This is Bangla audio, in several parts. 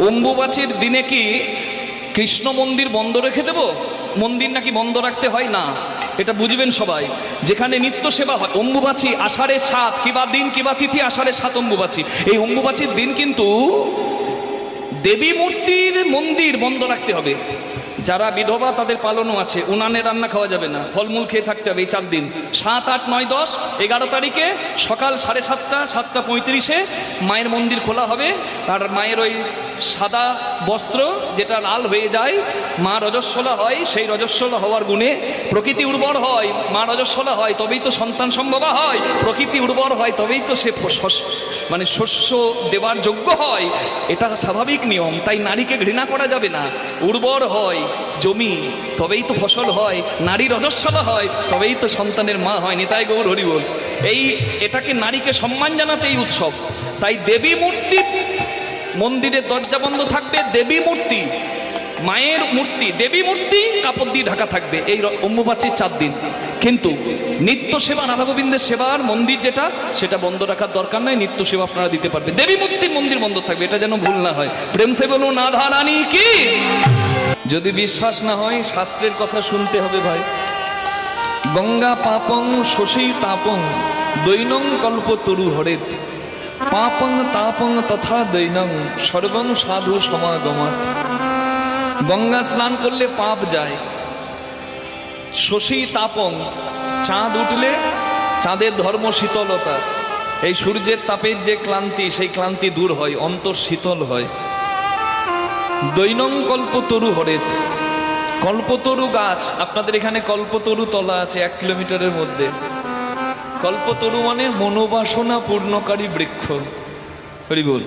অম্বুবাচীর দিনে কি কৃষ্ণ মন্দির বন্ধ রেখে দেব? মন্দির নাকি বন্ধ রাখতে হয় না, এটা বুঝবেন সবাই। যেখানে নিত্য সেবা হয়, অম্বুবাচী আষাঢ়ে 7 কিবা দিন কিবা তিথি, আষাঢ়ে 7 অম্বুবাচী। এই অম্বুবাচীর দিন কিন্তু দেবী মূর্তির মন্দির বন্ধ রাখতে হবে। যারা বিধবা তাদের পালনও আছে, উনানে রান্না খাওয়া যাবে না, ফলমূল খেয়ে থাকতে হবে এই 4 দিন। 7, 8, 9, 10, 11 তারিখে সকাল 7:30, 7:35 মায়ের মন্দির খোলা হবে। আর মায়ের ওই সাদা বস্ত্র যেটা লাল হয়ে যায়, মা রজস্বলা হয়, সেই রজস্বলা হওয়ার গুণে প্রকৃতি উর্বর হয়। মা রজস্বলা হয় তবেই তো সন্তান সম্ভবা হয়, প্রকৃতি উর্বর হয় তবেই তো সে মানে শস্য দেওয়ার যোগ্য হয়। এটা স্বাভাবিক নিয়ম, তাই নারীকে ঘৃণা করা যাবে না। উর্বর হয় জমি তবেই তো ফসল হয়, নারী রজস্বলা হয় তবেই তো সন্তানের মা হয়। নিতাই গৌর হরি বল। এটাকে নারীকে সম্মান জানাতে এই উৎসব। তাই দেবী মূর্তি মন্দিরের দরজা বন্ধ থাকবে, দেবী মূর্তি মায়ের মূর্তি দেবী মূর্তি কাপড় দিয়ে ঢাকা থাকবে এই অম্বুবাচীর 4 দিন। কিন্তু নিত্য সেবা রাধা গোবিন্দের সেবার মন্দির যেটা, সেটা বন্ধ রাখার দরকার নাই, নিত্য সেবা আপনারা দিতে পারবে। দেবী মূর্তির মন্দির বন্ধ থাকবে, এটা যেন ভুল না হয়। প্রেম সে বলুন রাধা রানী কি। যদি বিশ্বাস না হয় শাস্ত্রের কথা শুনতে হবে ভাই। গঙ্গা পাপং শশী তাপং দৈনং কল্প তরু হরেত পাপং তাপং তথা দৈনং সর্বং সাধু সমাগমাত। গঙ্গা স্নান করলে পাপ যায়। শশী তাপং, চাঁদ উঠলে চাঁদের ধর্ম শীতলতা, এই সূর্যের তাপের যে ক্লান্তি, সেই ক্লান্তি দূর হয়, অন্তর শীতল হয়। দৈনং কল্পতরু হরেত, কল্পতরু গাছ, আপনাদের এখানে কল্পতরু তলা আছে 1 কিলোমিটারের মধ্যে। কল্পতরু মানে মনোবাসনা পূর্ণকারী বৃক্ষ। হরি বল।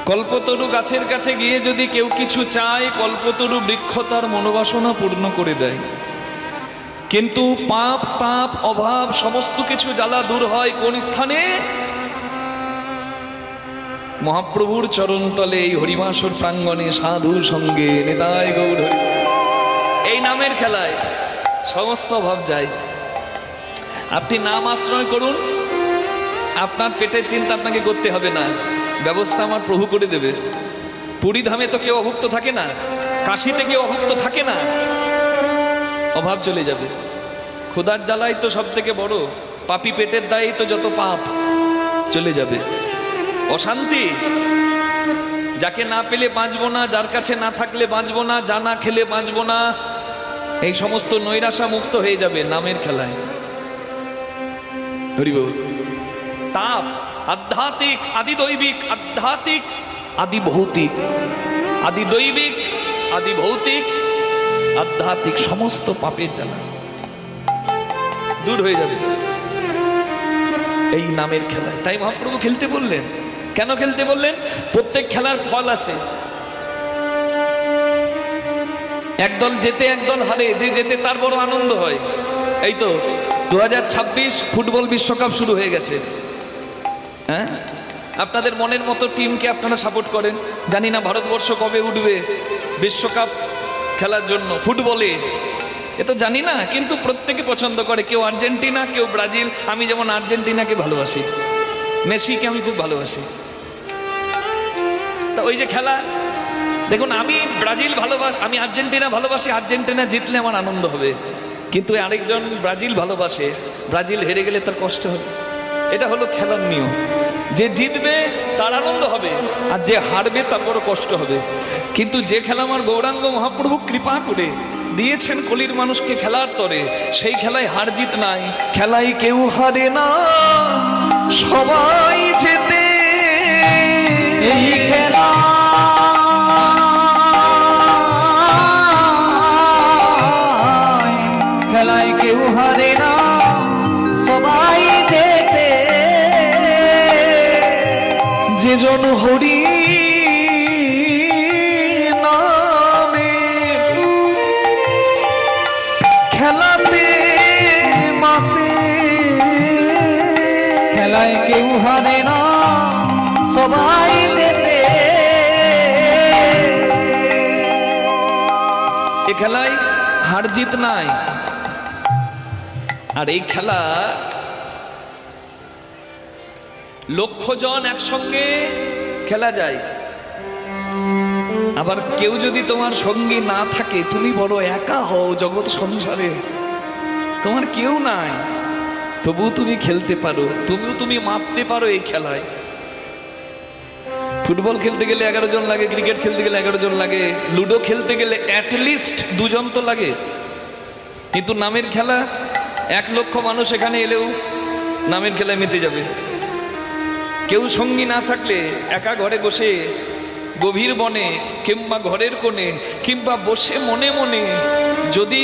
কল্পতরু গাছের কাছে গিয়ে যদি কেউ কিছু চায়, কল্পতরু বৃক্ষ তার মনোবাসনা পূর্ণ করে দেয়। কিন্তু পাপ তাপ অভাব সমস্ত কিছু জ্বালা দূর হয় কোন স্থানে? মহাপ্রভুর চরণতলে, এই হরিবাসর প্রাঙ্গণে সাধু সঙ্গে। নিতাই গৌর হরি। এই নামের খেলায় সমস্ত অভাব যায়। আপনি নাম আশ্রয় করুন, আপনার পেটের চিন্তা আপনাকে করতে হবে না, ব্যবস্থা আমার প্রভু করে দেবে। পুরী ধামে তো কেউ অভুক্ত থাকে না, কাশীতে কেউ অভুক্ত থাকে না, অভাব চলে যাবে। ক্ষুধার জ্বালাই তো সব থেকে বড়, পাপী পেটের দায়ই তো যত পাপ চলে যাবে। অশান্তি, যাকে না পেলে বাঁচবো না, যার কাছে না থাকলে বাঁচবো না, যা না খেলে বাঁচবো না, এই সমস্ত নৈরাশা মুক্ত হয়ে যাবে নামের খেলায়। হরি বল। তাপ আধ্যাত্মিক, আদি দৈবিক, আধ্যাত্মিক আদি ভৌতিক, আদি দৈবিক আদি ভৌতিক আধ্যাত্মিক সমস্ত পাপের জ্বালা দূর হয়ে যাবে এই নামের খেলায়। তাই মহাপ্রভু খেলতে বললেন। কেন খেলতে বললেন? প্রত্যেক খেলার ফল আছে। একদল জেতে একদল হারে, যে জেতে তার বড় আনন্দ হয়। এই তো 2026 ফুটবল বিশ্বকাপ শুরু হয়ে গেছে। হ্যাঁ, আপনাদের মনের মতো টিমকে আপনারা সাপোর্ট করেন। জানি না ভারতবর্ষ কবে উঠবে বিশ্বকাপ খেলার জন্য ফুটবলে, এ তো জানি না, কিন্তু প্রত্যেকে পছন্দ করে। কেউ আর্জেন্টিনা, কেউ ব্রাজিল। আমি যেমন আর্জেন্টিনাকে ভালোবাসি, মেসিকে আমি খুব ভালোবাসি। তা ওই যে খেলা দেখুন, আমি ব্রাজিল ভালোবাসি, আমি আর্জেন্টিনা ভালোবাসি। আর্জেন্টিনা জিতলে আমার আনন্দ হবে, কিন্তু আরেকজন ব্রাজিল ভালোবাসে, ব্রাজিল হেরে গেলে তার কষ্ট হবে। এটা হলো খেলার নিয়ম। যে জিতবে তার আনন্দ হবে, আর যে হারবে তার বড় কষ্ট হবে। কিন্তু যে খেলা আমার গৌরাঙ্গ মহাপ্রভু কৃপা করে দিয়েছেন কলির মানুষকে খেলার তরে, সেই খেলায় হার জিত নাই। খেলায় কেউ হারে না, সবাই জেতে। এই খেলা খেলায় কেউ হারে না, সবাই জেতে। যে জন হরি নামে খেলাতে মাতে, খেলায় কেউ হারে না, সবাই জেতে। এ খেলায় হার জিত নাই। আর এই খেলা লক্ষ জন একসঙ্গে খেলা যায়। আবার কেউ যদি তোমার সঙ্গী না থাকে, তুমি বড় একা হও জগৎ সংসারে, তোমার কেউ নাই, তবু তুমি খেলতে পারো, তুমি মাপতে পারো এই খেলায়। ফুটবল খেলতে গেলে 11 জন লাগে, ক্রিকেট খেলতে গেলে 11 জন লাগে, লুডো খেলতে গেলে অ্যাটলিস্ট 2 জন তো লাগে। কিন্তু নামের খেলা 1 লক্ষ মানুষ এখানে এলেও নামের খেলায় মেতে যাবে। কেউ সঙ্গী না থাকলে একা ঘরে বসে গভীর বনে কিংবা ঘরের কোণে কিংবা বসে মনে মনে যদি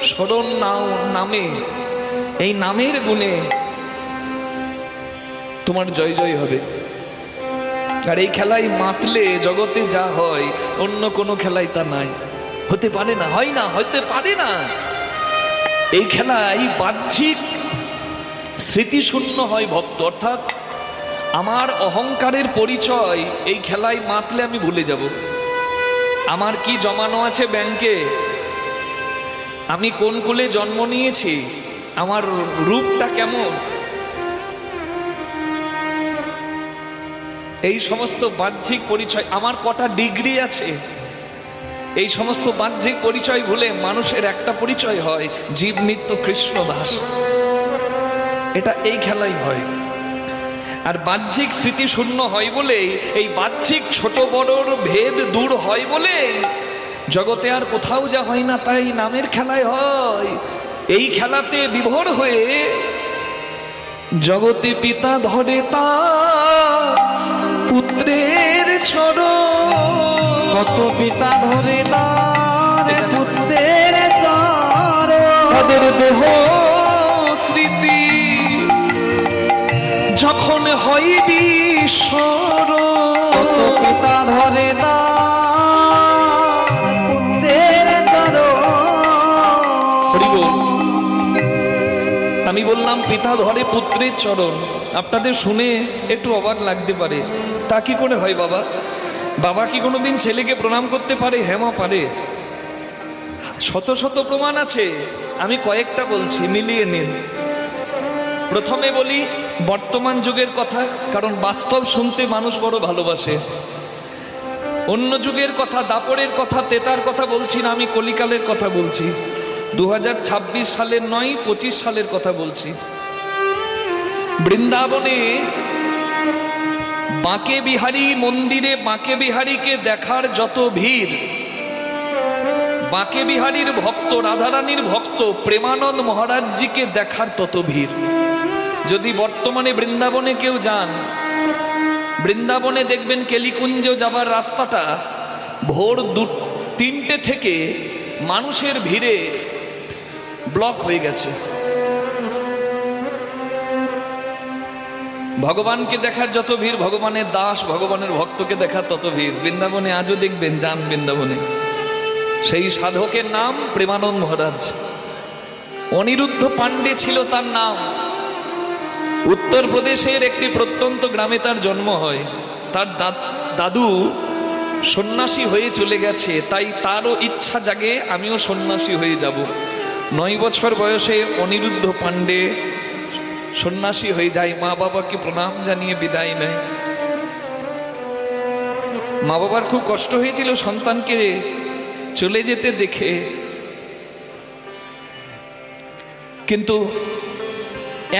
স্মরণ নাও নামে, এই নামের গুণে তোমার জয় জয় হবে। আর এই খেলায় মাতলে জগতে যা হয় অন্য কোনো খেলায় তা নাই, হতে পারে না, হয় না, হতে পারে না। এই খেলায় বাহ্যিক স্মৃতিশূন্য হয় ভক্ত, অর্থাৎ আমার অহংকারের পরিচয় এই খেলায় মাতলে আমি ভুলে যাব। আমার কি জমানো আছে ব্যাংকে, আমি কোন কুলে জন্ম নিয়েছি, আমার রূপটা কেমন, এই সমস্ত বাহ্যিক পরিচয়, আমার কটা ডিগ্রি আছে, এই সমস্ত বাহ্যিক পরিচয় ভুলে মানুষের একটা পরিচয় হয়, জীব নিত্য কৃষ্ণ দাস। এটা এই খেলাই হয়। আর বাহ্যিক স্মৃতি শূন্য হয় বলে, এই বাহ্যিক ছোট বড়র ভেদ দূর হয় বলে জগতে আর কোথাও যা হয় না তাই নামের খেলায় হয়। এই খেলাতে বিভোর হয়ে জগতে পিতা ধরে তা পুত্রের চরণ, কত পিতা ধরে তার পুত্রের চরণ, তাদের দেহ স্মৃতি যখন হয় বিস্মরণ, কত পিতা ধরে তার পুত্রের চরণ। হরি বল। আমি বললাম পিতা ধরে পুত্রের চরণ, আপনাদের শুনে একটু অবাক লাগতে পারে, তা কি করে হয় বাবা? বাবা কি কোনোদিন ছেলেকে প্রণাম করতে পারে? হ্যাঁ মা পারে, শত শত প্রমাণ আছে, আমি কয়েকটা বলছি, মিলিয়ে নিন। প্রথমে বলি বর্তমান যুগের কথা, কারণ বাস্তব শুনতে মানুষ বড় ভালোবাসে। অন্য যুগের কথা, দাপরের কথা, তেতার কথা বলছি না, আমি কলিকালের কথা বলছি। 2026 সালের নয়, 25 সালের কথা বলছি। বৃন্দাবনে বাঁকে বিহারী মন্দিরে বাঁকে বিহারীকে দেখার যত ভিড়, বাঁকে বিহারীর ভক্ত, রাধারানীর ভক্ত প্রেমানন্দ মহারাজজিকে দেখার তত ভিড়। যদি বর্তমানে বৃন্দাবনে কেউ যান, বৃন্দাবনে দেখবেন কেলিকুঞ্জ যাবার রাস্তাটা ভোর 2-3টে থেকে মানুষের ভিড়ে ব্লক হয়ে গেছে। ভগবানকে দেখার যত ভিড়, ভগবানের দাস ভগবানের ভক্তকে দেখার তত ভিড়। বৃন্দাবনে আজও দেখবেন, যান বৃন্দাবনে, সেই সাধকের নাম প্রেমানন্দ মহারাজ। অনিরুদ্ধ পাণ্ডে ছিল তার নাম। উত্তরপ্রদেশের একটি প্রত্যন্ত গ্রামে তার জন্ম হয়। তার দাদু সন্ন্যাসী হয়ে চলে গেছে, তাই তারও ইচ্ছা জাগে আমিও সন্ন্যাসী হয়ে যাব। 9 বছর বয়সে অনিরুদ্ধ পাণ্ডে সন্ন্যাসী হয়ে যায়, মা বাবাকে প্রণাম জানিয়ে বিদায় নেয়। মা বাবার খুব কষ্ট হয়েছিল সন্তানকে চলে যেতে দেখে, কিন্তু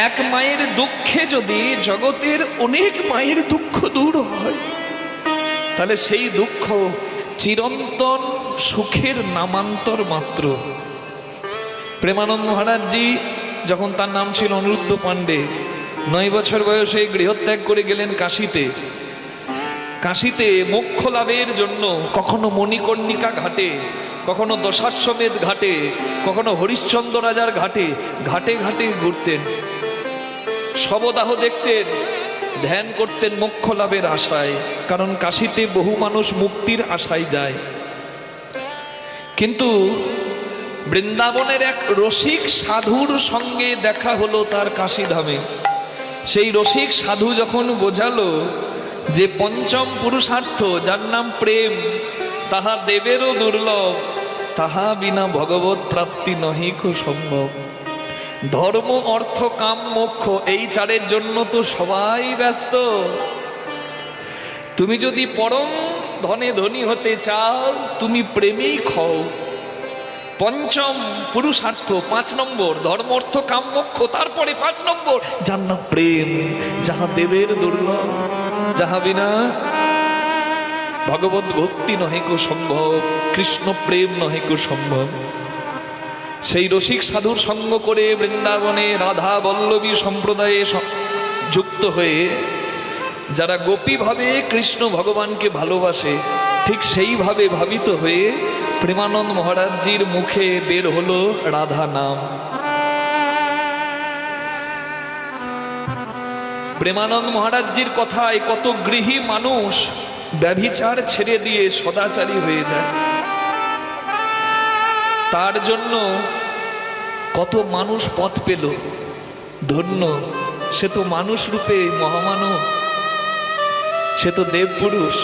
এক মায়ের দুঃখে যদি জগতের অনেক মায়ের দুঃখ দূর হয়, তাহলে সেই দুঃখ চিরন্তন সুখের নামান্তর মাত্র। প্রেমানন্দ মহারাজজি যখন, তার নাম ছিল অনিরুদ্ধ পাণ্ডে, 9 বছর বয়সে গৃহত্যাগ করে গেলেন কাশীতে। কাশীতে মোক্ষ লাভের জন্য কখনো মণিকর্ণিকা ঘাটে, কখনো দশাশ্বমেধ ঘাটে, কখনো হরিশ্চন্দ্র রাজার ঘাটে ঘাটে ঘাটে ঘুরতেন, শবদাহ দেখতেন, ধ্যান করতেন মোক্ষ লাভের আশায়। কারণ কাশীতে বহু মানুষ মুক্তির আশায় যায়। কিন্তু বৃন্দাবনের এক রসিক সাধুর সঙ্গে দেখা হলো তার কাশীধামে। সেই রসিক সাধু যখন বোঝালো যে পঞ্চম পুরুষার্থ, যার নাম প্রেম, তাহা দেবেরও দুর্লভ, তাহা বিনা ভগবত প্রাপ্তি নহিক সম্ভব। ধর্ম, অর্থ, কাম, মোক্ষ, এই 4-এর জন্য তো সবাই ব্যস্ত। তুমি যদি পরম ধনে ধনী হতে চাও, তুমি প্রেমেই খাও। পঞ্চম পুরুষার্থ, 5 নম্বর ধর্ম অর্থ কাম মোক্ষ, তারপরে 5 নম্বর যার নাম প্রেম, যাহা দেবের দুর্লভ, যাহা বিনা ভগবত ভক্তি নহে কো সম্ভব, কৃষ্ণ প্রেম নহে কো সম্ভব। সেই রসিক সাধুর সঙ্গ করে বৃন্দাবনে রাধা বল্লভী সম্প্রদায়ে যুক্ত হয়ে যারা গোপীভাবে কৃষ্ণ ভগবানকে ভালোবাসে, ঠিক সেইভাবে ভাবিত হয়ে প্রেমানন্দ মহারাজজির মুখে বের হলো রাধা নাম। প্রেমানন্দ মহারাজজির কথায় কত গৃহী মানুষ ব্যভিচার ছেড়ে দিয়ে সদাচারী হয়ে যায়। তার জন্য কত মানুষ পথ পেল, ধন্য। সে তো মানুষ রূপে মহামানব, সে তো দেবপুরুষ।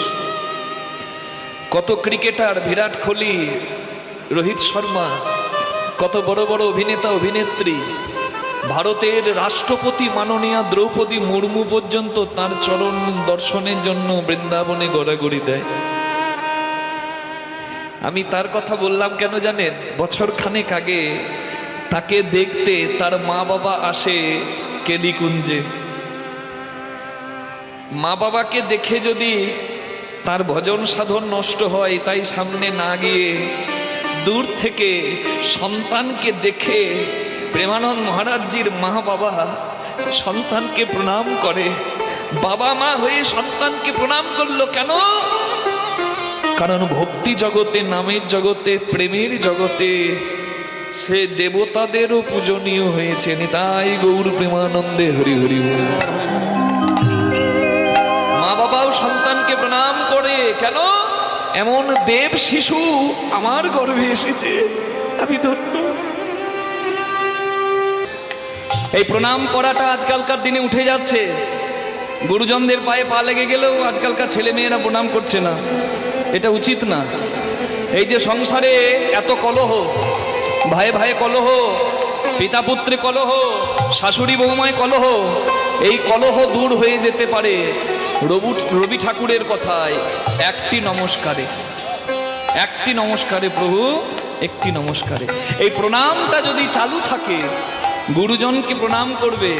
কত ক্রিকেটার, বিরাট কোহলি, রোহিত শর্মা, কত বড় বড় অভিনেতা অভিনেত্রী, ভারতের রাষ্ট্রপতি মাননীয়া দ্রৌপদী মুর্মু পর্যন্ত তার চরণ দর্শনের জন্য বৃন্দাবনে গড়াগড়ি দেয়। আমি তার কথা বললাম কেন জানেন? বছর খানেক আগে তাকে দেখতে তার মা বাবা আসে কেলিকুঞ্জে। মা বাবাকে দেখে যদি তার ভজন সাধন নষ্ট হয়, তাই সামনে না গিয়ে দূর থেকে সন্তানকে দেখে প্রেমানন্দ মহারাজজির মা বাবা সন্তানকে প্রণাম করে। বাবা মা হয়ে সন্তানকে প্রণাম করলো কেন? কারণ ভক্তি জগতে, নামের জগতে, প্রেমের জগতে সে দেবতাদেরও পূজনীয় হয়েছে। নিতাই গৌর প্রেমানন্দে হরি হরি বল। মা বাবাও সন্তানকে প্রণাম করে কেন? এমন দেব শিশু আমার গর্ভে এসেছে, আমি ধন্য। এই প্রণাম করাটা আজকালকার দিনে উঠে যাচ্ছে। গুরুজনদের পায়ে পা লেগে গেলেও আজকালকার ছেলে মেয়েরা প্রণাম করছে না, এটা উচিত না। এই যে সংসারে এত কলহ, ভাই ভাই কলহ, পিতা পুত্রে কলহ, শাশুড়ি বৌমায় কলহ, এই কলহ দূর হয়ে যেতে পারে রবি ঠাকুরের কথায় একটি নমস্কারে। একটি নমস্কারে প্রভু, একটি নমস্কারে। এই প্রণামটা যদি চালু থাকে, গুরুজনকে প্রণাম করবে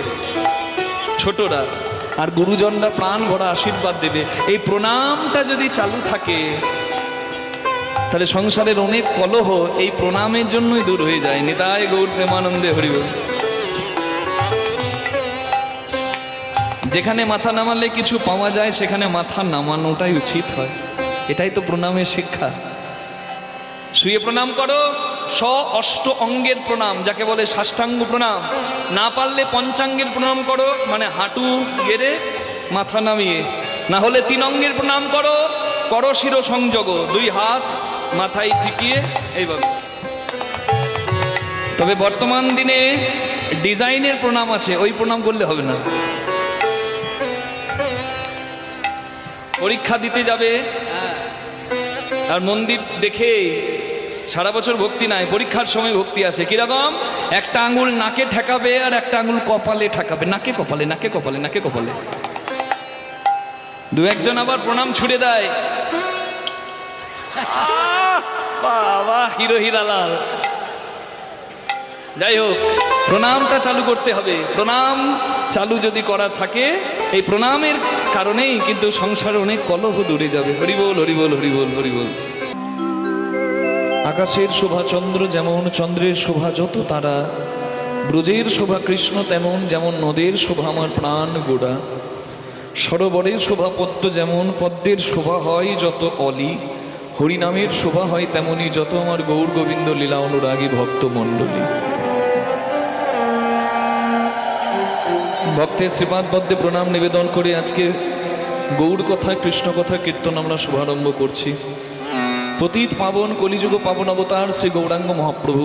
ছোটরা, আর গুরুজনরা প্রাণ ভরা আশীর্বাদ দেবে। এই প্রণামটা যদি চালু থাকে, তাহলে সংসারের অনেক কলহ এই প্রণামের জন্যই দূর হয়ে যায়। নিতাই গৌর প্রেমানন্দে হরি বল। যেখানে মাথা নামালে কিছু পাওয়া যায়, সেখানে মাথা নামানোটাই উচিত হয়। এটাই তো প্রণামের শিক্ষা। শুয়ে প্রণাম করো, অষ্ট অঙ্গের প্রণাম, যাকে বলে সাষ্টাঙ্গ প্রণাম। না পারলে পঞ্চাঙ্গের প্রণাম করো, মানে হাঁটু গেড়ে মাথা নামিয়ে। না হলে 3 অঙ্গের প্রণাম করো, করো শির সংযোগ, 2 হাত মাথায় ঠেকিয়ে এইভাবে। তবে বর্তমান দিনে ডিজাইনের প্রণাম আছে, ওই প্রণাম করলে হবে না। পরীক্ষা দিতে যাবে আর মন্দির দেখে সারা বছর ভক্তি নাই, পরীক্ষার সময় ভক্তি আসে। কিরকম? একটা আঙ্গুল নাকে ঠেকাবে আর একটা আঙ্গুল কপালে ঠেকাবে, নাকে কপালে, নাকে কপালে, নাকে কপালে। 2-1 আবার প্রণাম ছুড়ে দেয়, বাবা হিরো হিরালাল। যাই হোক, প্রণামটা চালু করতে হবে। প্রণাম চালু যদি করা থাকে, এই প্রণামের কারণেই কিন্তু সংসারে অনেক কলহ দূরে যাবে। হরি বল, হরি বল, হরি বল, হরি বল। আকাশের শোভা চন্দ্র যেমন, চন্দ্রের শোভা যত তারা, ব্রজের শোভা কৃষ্ণ তেমন, যেমন নদের শোভা আমার প্রাণ গোড়া। সরোবরের শোভা পদ্ম যেমন, পদ্মের শোভা হয় যত অলি, হরিনামের শোভা হয় তেমনি যত আমার গৌর গোবিন্দ লীলা অনুরাগী ভক্ত মণ্ডলী। ভক্তের শ্রীপাদ পদ্মে প্রণাম নিবেদন করে আজকে গৌর কথা, কৃষ্ণ কথা কীর্তন আমরা শুভারম্ভ করছি। পতিত পাবন কলিযুগ পাবন অবতার শ্রী গৌরাঙ্গ মহাপ্রভু,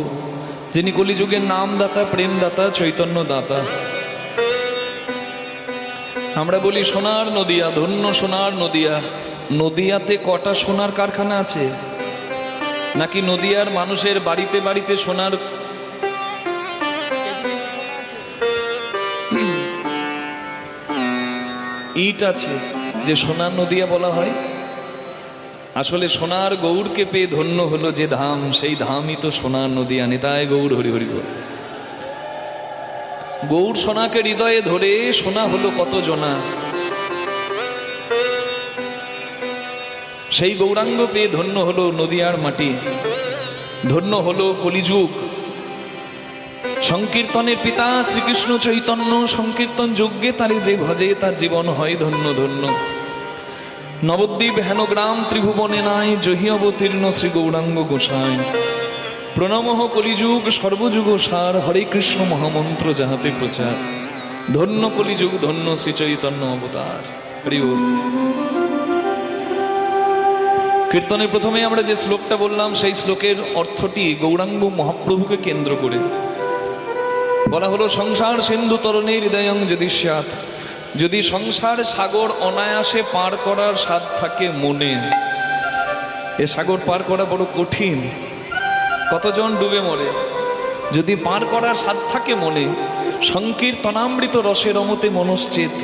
যিনি কলিযুগের নামদাতা, প্রেমদাতা, চৈতন্য দাতা। আমরা বলি সোনার নদিয়া, ধন্য সোনার নদিয়া। নদিয়াতে কটা সোনার কারখানা আছে? নাকি নদিয়ার মানুষের বাড়িতে বাড়িতে সোনার ইট আছে যে সোনার নদিয়া বলা হয়? আসলে সোনার গৌরকে পেয়ে ধন্য হলো যে ধাম, সেই ধামই তো সোনার নদী আনে। তাই গৌর হরি হরি বল। গৌর সোনাকে হৃদয়ে ধরে সোনা হলো কত জনা, সেই গৌরাঙ্গ পেয়ে ধন্য হলো নদিয়ার মাটি, ধন্য হলো কলিযুগ। সংকীর্তনের পিতা শ্রীকৃষ্ণ চৈতন্য সংকীর্তন যজ্ঞে তারে যে ভজে তার জীবন হয় ধন্য ধন্য। নবদ্বীপ হেনগ্রাম ত্রিভুবনে নাই, জহি অবতীর্ণ শ্রী গৌরাঙ্গ গোসাই। প্রণমঃ কলিযুগ সর্বযুগ সার, হরে কৃষ্ণ মহামন্ত্র যাহাতে প্রচার। ধন্য কলিযুগ ধন্য শ্রী চৈতন্য অবতার। হরি বল। কীর্তনের প্রথমে আমরা যে শ্লোকটা বললাম, সেই শ্লোকের অর্থটি গৌরাঙ্গ মহাপ্রভুকে কেন্দ্র করে বলা হলো। সংসার সিন্ধু তরণে হৃদয়ং যদি স্যাৎ, যদি সংসার সাগর অনায়াসে পার করার স্বাদ থাকে মনে। এ সাগর পার করা বড় কঠিন, কতজন ডুবে মরে। যদি পার করার স্বাদ থাকে মনে, সংকীর্তনামৃত রসের অমতে মনশ্চেত,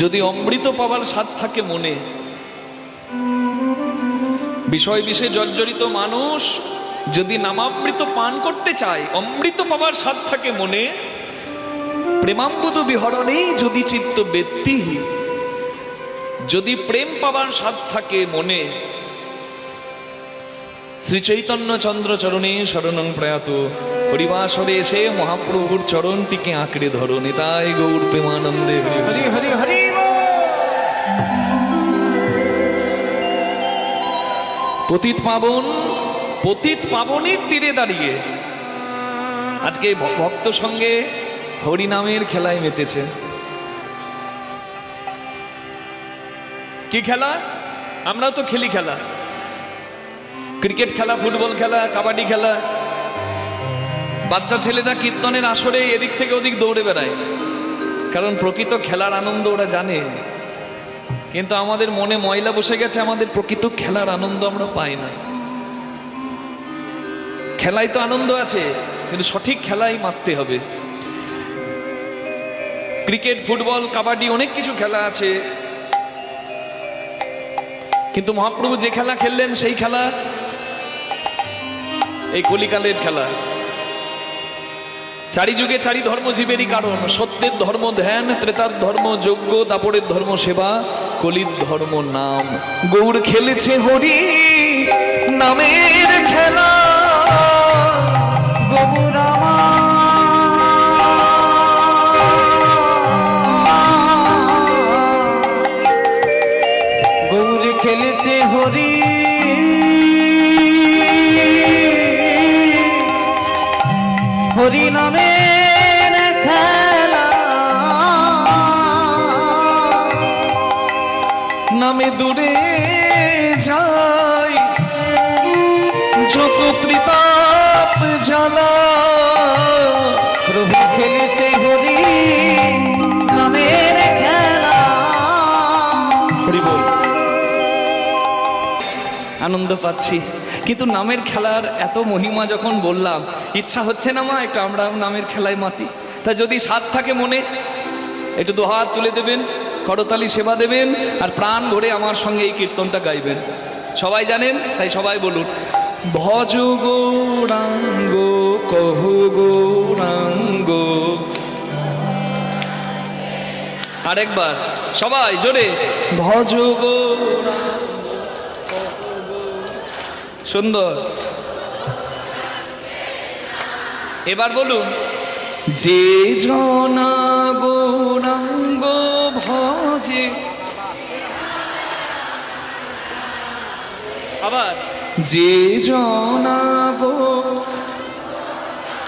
যদি অমৃত পাওয়ার স্বাদ থাকে মনে। বিষয় বিষে জর্জরিত মানুষ যদি নামামৃত পান করতে চায়, অমৃত পাওয়ার স্বাদ থাকে মনে। প্রেমাম্বুদ বিহরণে যদি চিত্ত ব্যক্তি, যদি প্রেম পাওয়ার স্বাদ থাকে মনে। শ্রী চৈতন্য চন্দ্র চরণে শরণং প্রয়াত, হরিবাসরে এসে মহাপ্রভুর চরণটিকে আঁকড়ে ধরো। নিতাই গৌর প্রেমানন্দে হরি হরি হরি। পতিত পাবন, পতিত পাবনের তীরে দাঁড়িয়ে আজকে ভক্ত সঙ্গে হরিনামের খেলায় মেতেছে। কি খেলা? আমরাও তো খেলি খেলা, ক্রিকেট খেলা, ফুটবল খেলা, কাবাডি খেলা। বাচ্চা ছেলেরা কীর্তনের আসরে এদিক থেকে ওদিক দৌড়ে বেড়ায়, কারণ প্রকৃত খেলার আনন্দ ওরা জানে। কিন্তু আমাদের মনে ময়লা বসে গেছে, আমাদের প্রকৃত খেলার আনন্দ আমরা পাই না। খেলায় তো আনন্দ আছে, কিন্তু সঠিক খেলাই মারতে হবে। ক্রিকেট, ফুটবল, কাবাডি অনেক কিছু খেলা আছে, কিন্তু মহাপ্রভু যে খেলা খেললেন সেই খেলা এই কলিকালের খেলা। চারি যুগে চারি ধর্ম জীবেরই কারণ, সত্যের ধর্ম ধ্যান, ত্রেতার ধর্ম যজ্ঞ, দাপরের ধর্ম সেবা, কলির ধর্ম নাম। গৌর খেলেছে হরি নামের খেলা, গৌর খেলেছে হরি হরি নামের খেলা। নামে দূরে যায় যত ত্রিতাপ জ্বালা। প্রভু খেলেছে হরি নামের খেলা। হরি বল। আনন্দ পাচ্ছি, কিন্তু নামের খেলার এত মহিমা যখন বললাম, ইচ্ছা হচ্ছে না মা একটু আমরা নামের খেলায় মাতি? তা যদি স্বাদ থাকে মনে, একটু দুহাত তুলে দেবেন, করতালি সেবা দেবেন, আর প্রাণ ভরে আমার সঙ্গে এই কীর্তনটা গাইবেন। সবাই জানেন, তাই সবাই বলুন, ভজ গৌরাঙ্গ কহ গৌরাঙ্গ। আরেকবার সবাই জোরে, ভজ গৌরাঙ্গ। সুন্দর। এবার বলুন, যে জনা গৌরাঙ্গ ভজে। আবার যে জনা গো।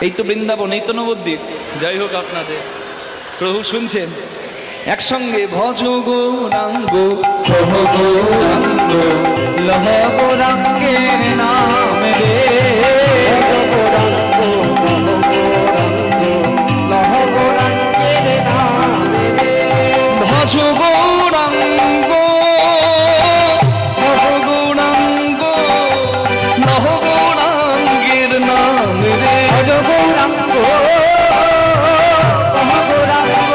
এই তো বৃন্দাবন, এই তো নবদ্বীপ। যাই হোক, আপনাদের প্রভু শুনছেন। একসঙ্গে ভজ গৌরাঙ্গ কহ গৌরাঙ্গ, লহ গৌরাঙ্গের নাম রে। লহ গৌরাঙ্গের নাম রে। ভজ গৌরাঙ্গ কহ গৌরাঙ্গ, লহ গৌরাঙ্গের নাম রে। ভজ গৌরাঙ্গ কহ গৌরাঙ্গ,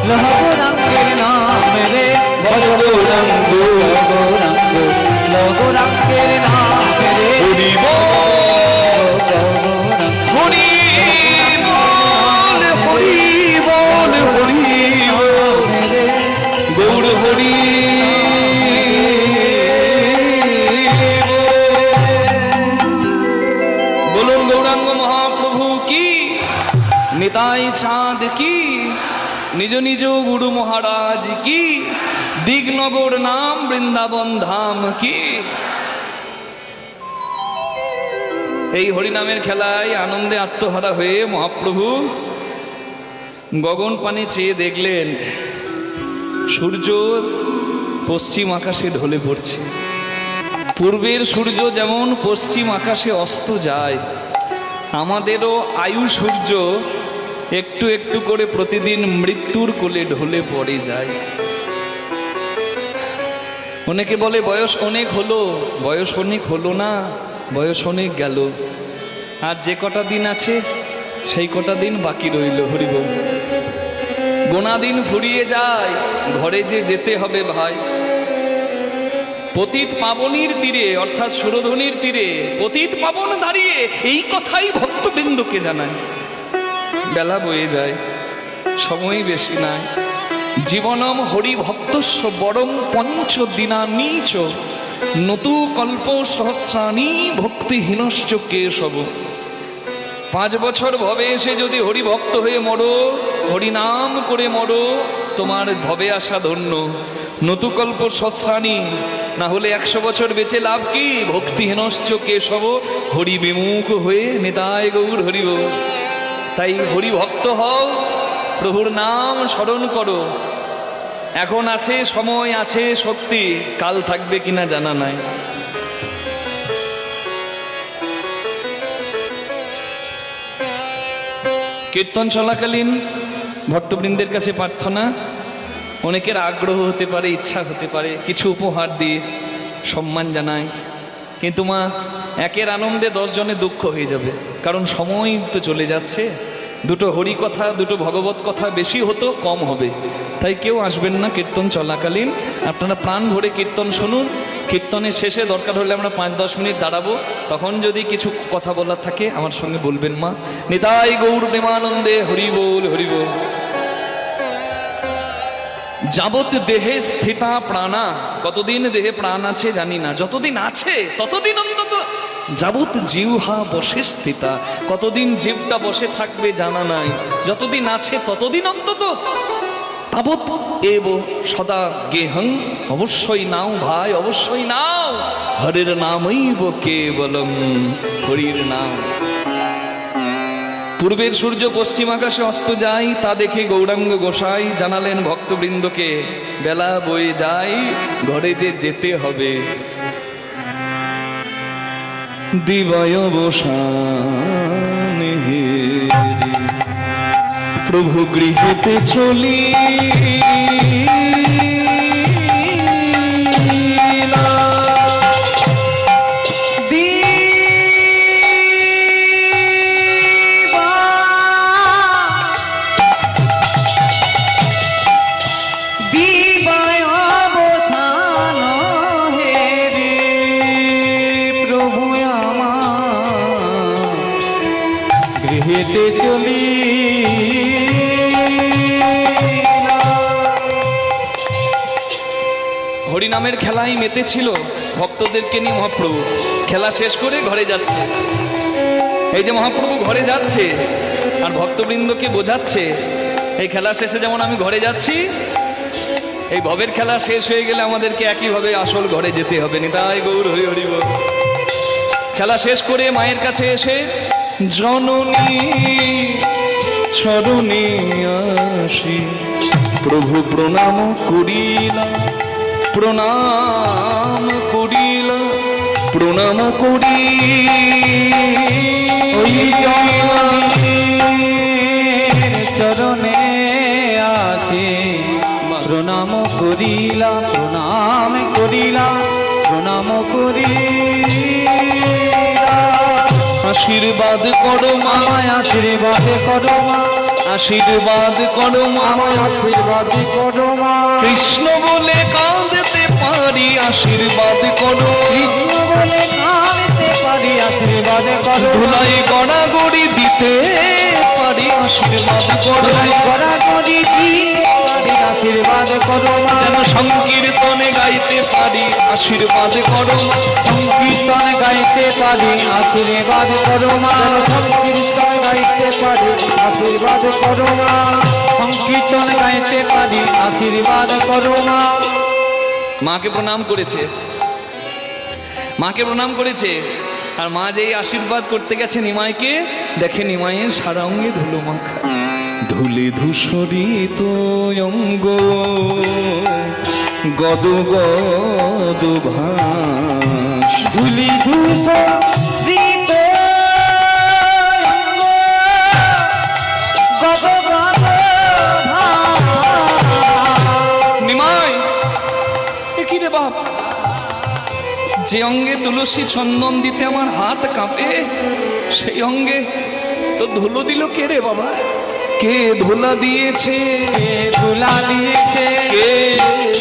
লহ গৌরাঙ্গের নাম রে। ভজ গৌরাঙ্গ গৌরাঙ্গ একের নাম রে হরি বল হরি বল হরি বল হরি বল গৌর হরি বলুন গৌরাঙ্গ মহাপ্রভু কি, নিতাই চাঁদ কি, নিজ নিজ গুরু মহারাজ কি, দিগনগর নাম বৃন্দাবন ধাম কি। এই হরিনামের খেলায় আনন্দে আত্মহারা হয়ে মহাপ্রভু গগন পানে চেয়ে দেখলেন সূর্য পশ্চিম আকাশে ঢলে পড়ছে। পূর্বের সূর্য যেমন পশ্চিম আকাশে অস্ত যায়, আমাদেরও আয়ু সূর্য একটু একটু করে প্রতিদিন মৃত্যুর কোলে ঢলে পড়ে যায়। অনেকে বলে বয়স অনেক হলো, বয়স অনেক হলো না, বয়স অনেক গেল, আর যে কটা দিন আছে সেই কটা দিন বাকি রইল। হরিবল গোনা দিন ফুরিয়ে যায়, ঘরে যে যেতে হবে ভাই। পতিত পাবনীর তীরে অর্থাৎ সুরধনির তীরে পতিত পাবন দাঁড়িয়ে এই কথাই ভক্তবৃন্দকে জানায়। বেলা বয়ে যায়, সময় বেশি নাই। জীবনম হরি ভক্তস্য বরং পঞ্চ দিনা নীচ নতু কল্প সহস্রাণী ভক্তিহীনশ্চ কেশব। 5 বছর ভবে এসে যদি হরি ভক্ত হয়ে মরো, হরিনাম করে মরো, তোমার ভবে আসা ধন্য। নতুকল্প সহস্রাণী, না হলে 100 বছর বেঁচে লাভ কি? ভক্তিহীনশ্চ কেশব, হরি বিমুখ হয়ে নিতাই গৌর হরিব। তাই হরি ভক্ত হও, প্রভুর নাম স্মরণ করো। এখন আছে, সময় আছে, শক্তি, কাল থাকবে কিনা জানা নাই। কীর্তন চলাকালীন ভক্তবৃন্দের কাছে প্রার্থনা, অনেকের আগ্রহ হতে পারে, ইচ্ছা হতে পারে কিছু উপহার দিয়ে সম্মান জানায়, কিন্তু মা একের আনন্দে 10 জনে দুঃখ হয়ে যাবে, কারণ সময় তো চলে যাচ্ছে। দুটো হরি কথা, দুটো ভগবত কথা বেশি হতো, কম হবে। তাই কেউ আসবেন না কীর্তন চলাকালীন, আপনারা প্রাণ ভরে কীর্তন শুনুন। কীর্তনের শেষে দরকার হলে আমরা 5-10 মিনিট দাঁড়াবো, তখন যদি কিছু কথা বলার থাকে আমার সঙ্গে বলবেন মা। নিতাই গৌর প্রেমানন্দে হরি বল হরি বল। যাবত দেহে স্থিতা প্রাণা, কতদিন দেহে প্রাণ আছে জানি না, যতদিন আছে ততদিন অন্তত। যাবত জিহ্বা বসে স্থিতা, কতদিন জিভটা বসে থাকবে জানা নাই, যতদিন আছে ততদিন অন্তত। তাবৎ এব সদা গেহং, অবশ্যই নাও ভাই, অবশ্যই নাও। হরির নামৈব কেবলম, হরির নাম। পূর্বের সূর্য পশ্চিম আকাশে অস্ত যায়, তা দেখে গৌরাঙ্গ গোসাই জানালেন ভক্তবৃন্দকে, বেলা বয়ে যায়, ঘরে যে যেতে হবে। দিবায় বসান হে প্রভু গৃহেতে চলি, হেঁটে চলি। হরিনামের খেলাই মেতেছিল ভক্তদেরকে নিয়ে মহাপ্রভু। খেলা শেষ করে ঘরে যাচ্ছে। এই যে মহাপ্রভু ঘরে যাচ্ছে আর ভক্তবৃন্দকে বোঝাচ্ছে, এই খেলা শেষে যেমন আমি ঘরে যাচ্ছি, এই ভবের খেলা শেষ হয়ে গেলে আমাদেরকে একইভাবে আসল ঘরে যেতে হবে। নিতাই গৌর হরি হরি বল। খেলা শেষ করে মায়ের কাছে এসে জননী চরণে আসি প্রভু প্রণাম করিলা, প্রণাম করিলা, প্রণাম করি ওই চরণে আসি প্রণাম করিলা, প্রণাম করিলা, প্রণাম করিলা। আশীর্বাদ করো মা, আশীর্বাদ করো মা, আশীর্বাদ করো মা, আশীর্বাদ করো মা। কৃষ্ণ বলে কাঁদতে পারি, আশীর্বাদ করো, কৃষ্ণ বলে আশীর্বাদ করো ধুলাই গড়াগড়ি দিতে পারি আশীর্বাদ করো ধুলাই গড়াগড়ি দিতে পারি আশীর্বাদ করো মা যেন সংকীর্তনে গাইতে পারি আশীর্বাদ করো সংকীর্তন গাইতে পারি আশীর্বাদ করো মা সংকীর্তন গাইতে পারি আশীর্বাদ করো মা সংকীর্তন গাইতে পারি আশীর্বাদ করো মা মাকে প্রণাম করেছে, মাকে প্রণাম করেছে। আর মা যেই আশীর্বাদ করতে গেছে নিমাইকে, দেখে নিমাইয়ের সারা অঙ্গে ধুলো মাখা, ধুলি ধূসরিত অঙ্গ গদ গদ ভাস, ধুলি ধূসরিত অঙ্গ গদ গদ ভাস। নিমাই এ কি রে বাপ, যে অঙ্গে তুলসী চন্দন দিতে আমার হাত কাঁপে, সেই অঙ্গে তো ধুলো দিল কে রে বাবা? কে ধুলা দিয়েছে? কে ধুলা দিয়েছে? কে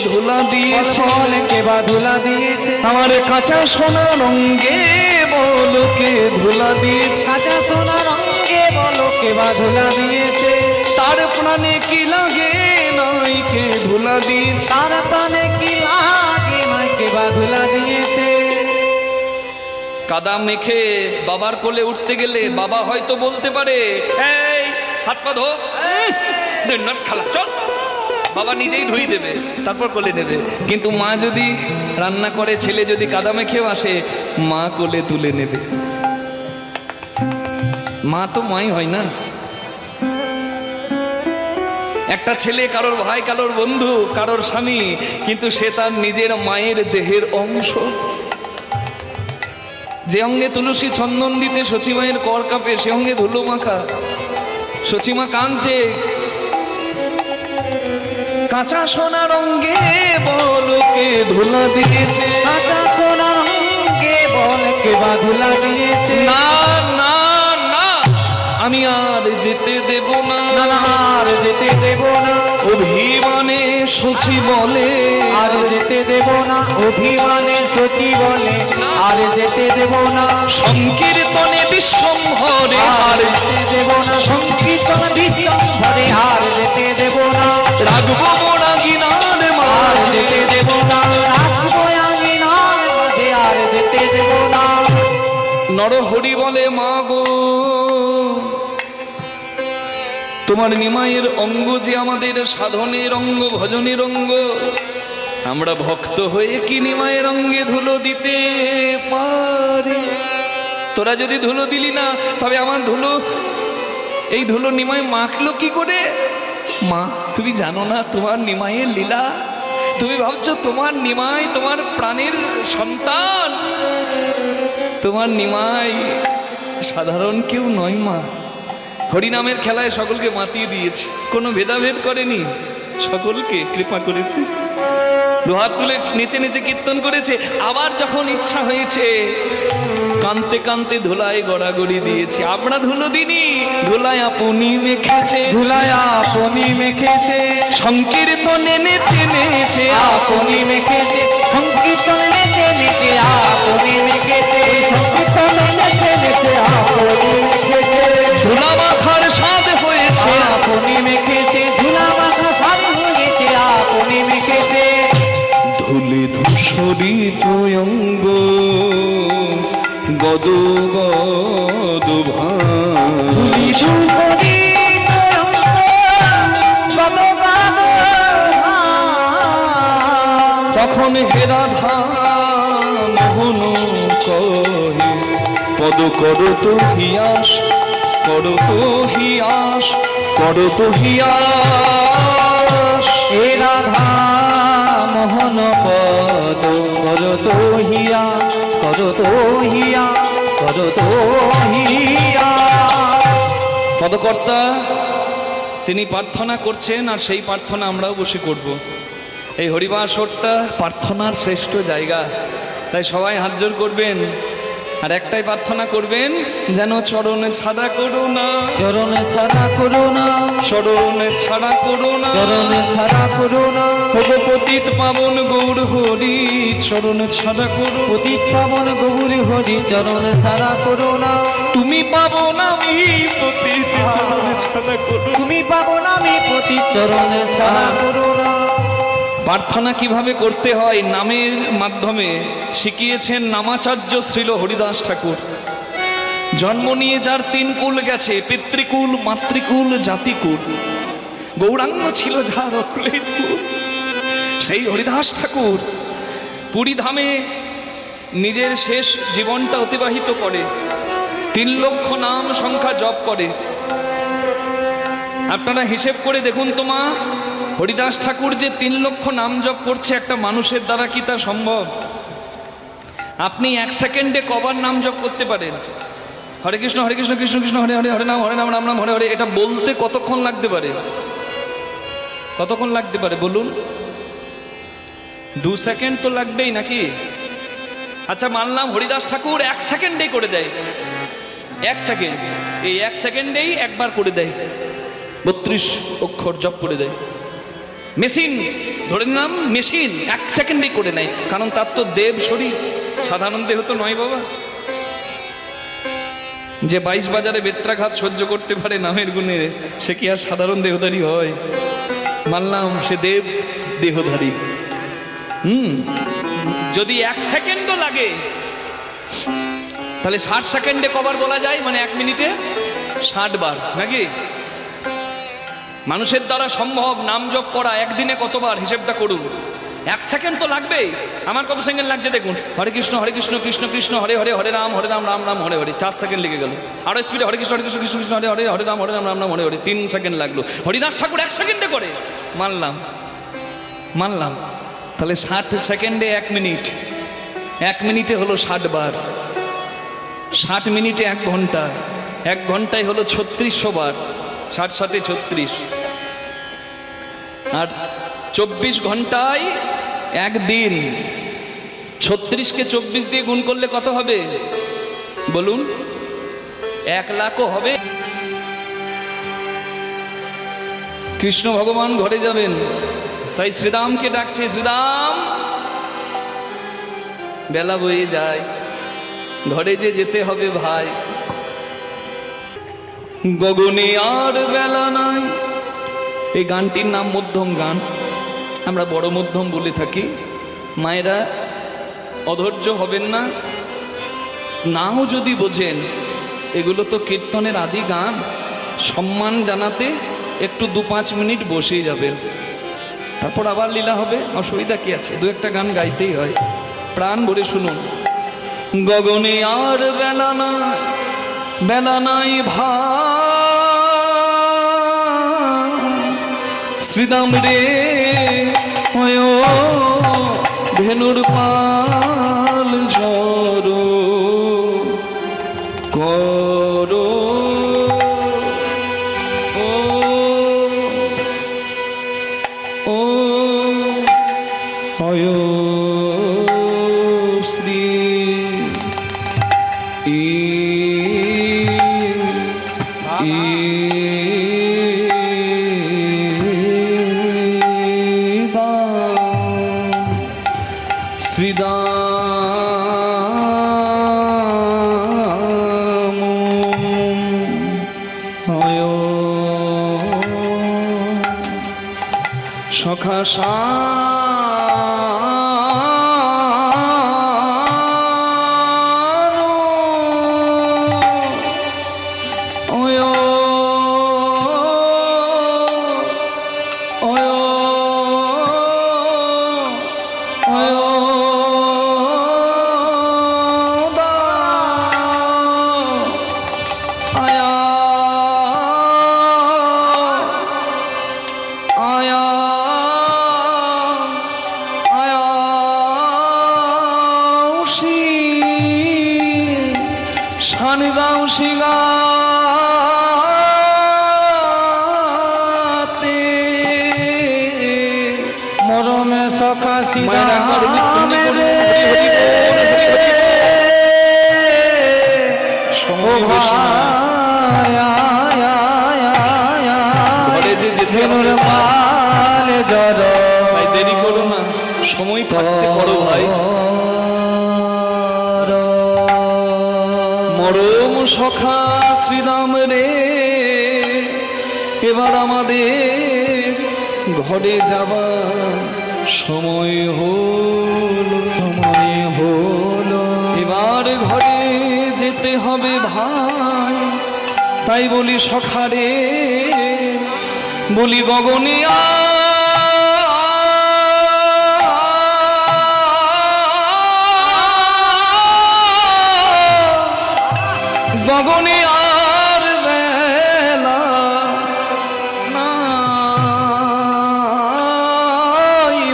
ধুলা দিয়েছে? বল কে বা ধুলা দিয়েছে? আমার কাঁচা সোনার অঙ্গে বলো কে ধুলা দিয়েছে? কাঁচা সোনার অঙ্গে বলো কে বা ধুলা দিয়েছে? তার প্রাণে কি লাগে নাই কে ধুলা দিয়েছে? তার প্রাণে কি লাগে নাই কে বা ধুলা দিয়েছে? কাদা মেখে বাবার কোলে উঠতে গেলে বাবা হয়তো বলতে পারে, এই হাত পা ধো, নাচ খালা চল, বাবা নিজেই ধুই দেবে, তারপর কোলে নেবে। কিন্তু মা যদি রান্না করে, ছেলে যদি কাদা মেখেও আসে, মা কোলে তুলে নেবে। মা তো মাই হয় না। একটা ছেলে কারোর ভাই, কারোর বন্ধু, কারোর স্বামী, কিন্তু সে তার নিজের মায়ের দেহের অংশ। যে অঙ্গে তুলসী চন্দন দিতে সচিমায়ের কর কাঁপে, সে অঙ্গে ধুলো মাখা। সচিমা কাঁদছে, কাঁচা সোনার অঙ্গে বলো কে ধুলা দিয়েছে? কাঁচা সোনার অঙ্গে বল কে বা ধুলা দিয়েছে? না না না, আমি আর যেতে দেব না, না না, আর যেতে দেব না। অভিমানে সচি বলে, আর যেতে দেব না। অভিমানে সচি বলে, আর যেতে দেব না। সংকীর্তনে বিশ্বম্ভরে আর যেতে দেব না। সংকীর্তন বিশ্বম্ভরে আর যেতে দেব না। রাখবো মোরা গিনার আর মাঝে, যেতে দেব না। রাখবো আঙিনার মাঝে, আর যেতে দেব না। নরহরি বলে, মা গো তোমার নিমাইয়ের অঙ্গ যে আমাদের সাধনের অঙ্গ, ভজনের অঙ্গ, আমরা ভক্ত হয়ে কি নিমাইয়ের অঙ্গে ধুলো দিতে পারি? তোরা যদি ধুলো দিলি না, তবে আমার ধুলো, এই ধুলো নিমাই মাখলো কি করে? মা তুমি জানো না তোমার নিমাইয়ের লীলা? তুমি ভাবছো তোমার নিমাই তোমার প্রাণের সন্তান? তোমার নিমাই সাধারণ কেউ নয় মা। হরিনামের খেলায় সকলকে মাতিয়ে দিয়েছে, কোনো ভেদাভেদ করেনি, সকলকে কৃপা করেছে। দুহাত তুলে নিচে নিচে কীর্তন করেছে। আবার যখন ইচ্ছা হয়েছে, কানতে কানতে ধুলায় গড়াগড়ি দিয়েছে। আমরা ধুলো দিনি, ধুলায় আপনি মেখেছে, ধুলায় আপনি মেখেছে। সংকীর্তনে নেচে নেচে আপনি মেখেছে। সংকীর্তন নেচে নেচে আপনি মেখেছে। সংকীর্তন নেচে নেচে আপনি মেখেছে। ধুলা মাখার স্বাদ হয়েছে, আপনি মেখেছে। ধুলা মাখা স্বাদ হয়েছে আপনি মেখেছে। ধুলি ধূসরিত অঙ্গ গদ গদ ধুলি ভাস, ধূসরিত অঙ্গ গদ গদ ভাস। তখন হে রাধা মোহন কহে, পদ করো তো হিয়াস, করো তো হিয়াস, করো তো হিয়াস। হে রাধা মোহন পদ করো তো হিয়া, করো তো হিয়া, করো তো হিয়া। পদকর্তা তিনি প্রার্থনা করছেন, আর সেই প্রার্থনা আমরাও বসে করব। এই হরিবাসরটা প্রার্থনার শ্রেষ্ঠ জায়গা, তাই সবাই হাত জোড় করবেন। আর একটাই প্রার্থনা করবেন, যেন চরণে ছাড়া করো না, চরণে ছাড়া করো না, চরণে ছাড়া করো না, চরণে ছাড়া করো না। ওগো পতিত পাবন গৌর হরি চরণে ছাড়া করো, পতিত পাবন গৌরী হরি চরণে ছাড়া করো না। তুমি পাবন আমি পতিত চরণে ছাড়া করো। তুমি পাবো না আমি পতিত চরণে ছাড়া করো না। প্রার্থনা কিভাবে করতে হয় নামের মাধ্যমে শিখিয়েছেন নামাচার্য শ্রীল হরিদাস ঠাকুর। জন্ম নিয়ে যার 3 কুল গেছে, পিতৃকুল, মাতৃকুল, জাতিকুল, গৌরাঙ্গ ছিল যার অকুলের কুল, সেই হরিদাস ঠাকুর পুরী ধামে নিজের শেষ জীবনটা অতিবাহিত করে, 3 লক্ষ নাম সংখ্যা জপ করে। আপনারা হিসেব করে দেখুন তো মা, হরিদাস ঠাকুর যে 3 লক্ষ নাম জপ করছে একটা মানুষের দ্বারা কি তা সম্ভব? আপনি 1 সেকেন্ডে কবার নাম জপ করতে পারেন? হরে কৃষ্ণ হরে কৃষ্ণ কৃষ্ণ কৃষ্ণ হরে হরে, হরে নাম হরে নাম রাম নাম হরে হরে, এটা বলতে কতক্ষণ লাগতে পারে? কতক্ষণ লাগতে পারে বলুন? 2 সেকেন্ড তো লাগবেই নাকি? আচ্ছা মানলাম হরিদাস ঠাকুর 1 সেকেন্ডেই করে দেয়, 1 সেকেন্ড, এই 1 সেকেন্ডেই একবার করে দেয়, 32 অক্ষর জপ করে দেয়। মেশিন, ধরে নিলাম মেশিন 1 সেকেন্ডেই করে নেয়, কারণ তার তো দেব শরীর, সাধারণ দেহ তো নয় বাবা। যে 22 বাজারে বেত্রাঘাত সহ্য করতে পারে নামের গুণে, সে কি আর সাধারণ দেহধারী হয়? মানলাম সে দেব দেহধারী। যদি 1 সেকেন্ডও লাগে তাহলে 60 সেকেন্ডে কবার বলা যায়? মানে 1 মিনিটে 60 বার নাকি? মানুষের দ্বারা সম্ভব নাম জপ করা একদিনে কতবার? হিসেবটা করুন। 1 সেকেন্ড তো লাগবেই। আমার কত সেকেন্ড লাগছে দেখুন, হরে কৃষ্ণ কৃষ্ণ কৃষ্ণ হরে হরে, হরে রাম রাম রাম হরে হরে, 4 সেকেন্ড লেগে গেল। আরো স্পিডে হরে কৃষ্ণ কৃষ্ণ কৃষ্ণ হরে হরে, হরে রাম রাম রাম হরে হরে, 3 সেকেন্ড লাগলো। হরিদাস ঠাকুর 1 সেকেন্ডে করে, মানলাম মানলাম। তাহলে 60 সেকেন্ডে 1 মিনিট, 1 মিনিটে হলো 60 বার, 60 মিনিটে 1 ঘন্টা, 1 ঘন্টায় হলো 3600 বার, 60 60 36, আর 24 ঘন্টায় 1 দিন। 36কে 24 দিয়ে গুণ করলে কত হবে বলুন? 1 লাখও হবে। কৃষ্ণ ভগবান ঘরে যাবেন, তাই শ্রীরামকে ডাকছে, শ্রীরাম বেলা বয়ে যায়, ঘরে যে যেতে হবে ভাই, গগনে আর বেলা নাই। এই গানটির নাম মধ্যম গান, আমরা বড় মধ্যম বলে থাকি। মায়েরা অধৈর্য হবেন না, নাও যদি বোঝেন, এগুলো তো কীর্তনের আদি গান, সম্মান জানাতে একটু 2-5 মিনিট বসেই যাবেন, তারপর আবার লীলা হবে, অসুবিধা কি আছে? 2-1টা গান গাইতেই হয়, প্রাণ ভরে শুনুন। গগনে আর বেলা নাই, বেলা নাই ভাই, শ্রীদাম রে ওয় ধেনুর পাল ঝরো করো, ও ও হয় শ্রী শ্রীদাম হয় সখা মরমে সখা মায়েরা করবি, তুমি করবি, হরি হরি বল, হরি হরি বল। পরম সখা শ্রীরাম রে, এবার আমাদের ঘরে যাবার সময় হলো, এবার ঘরে যেতে হবে ভাই। তাই বলি সখারে, বলি গগনিয়া গগনে আর বেলা নাই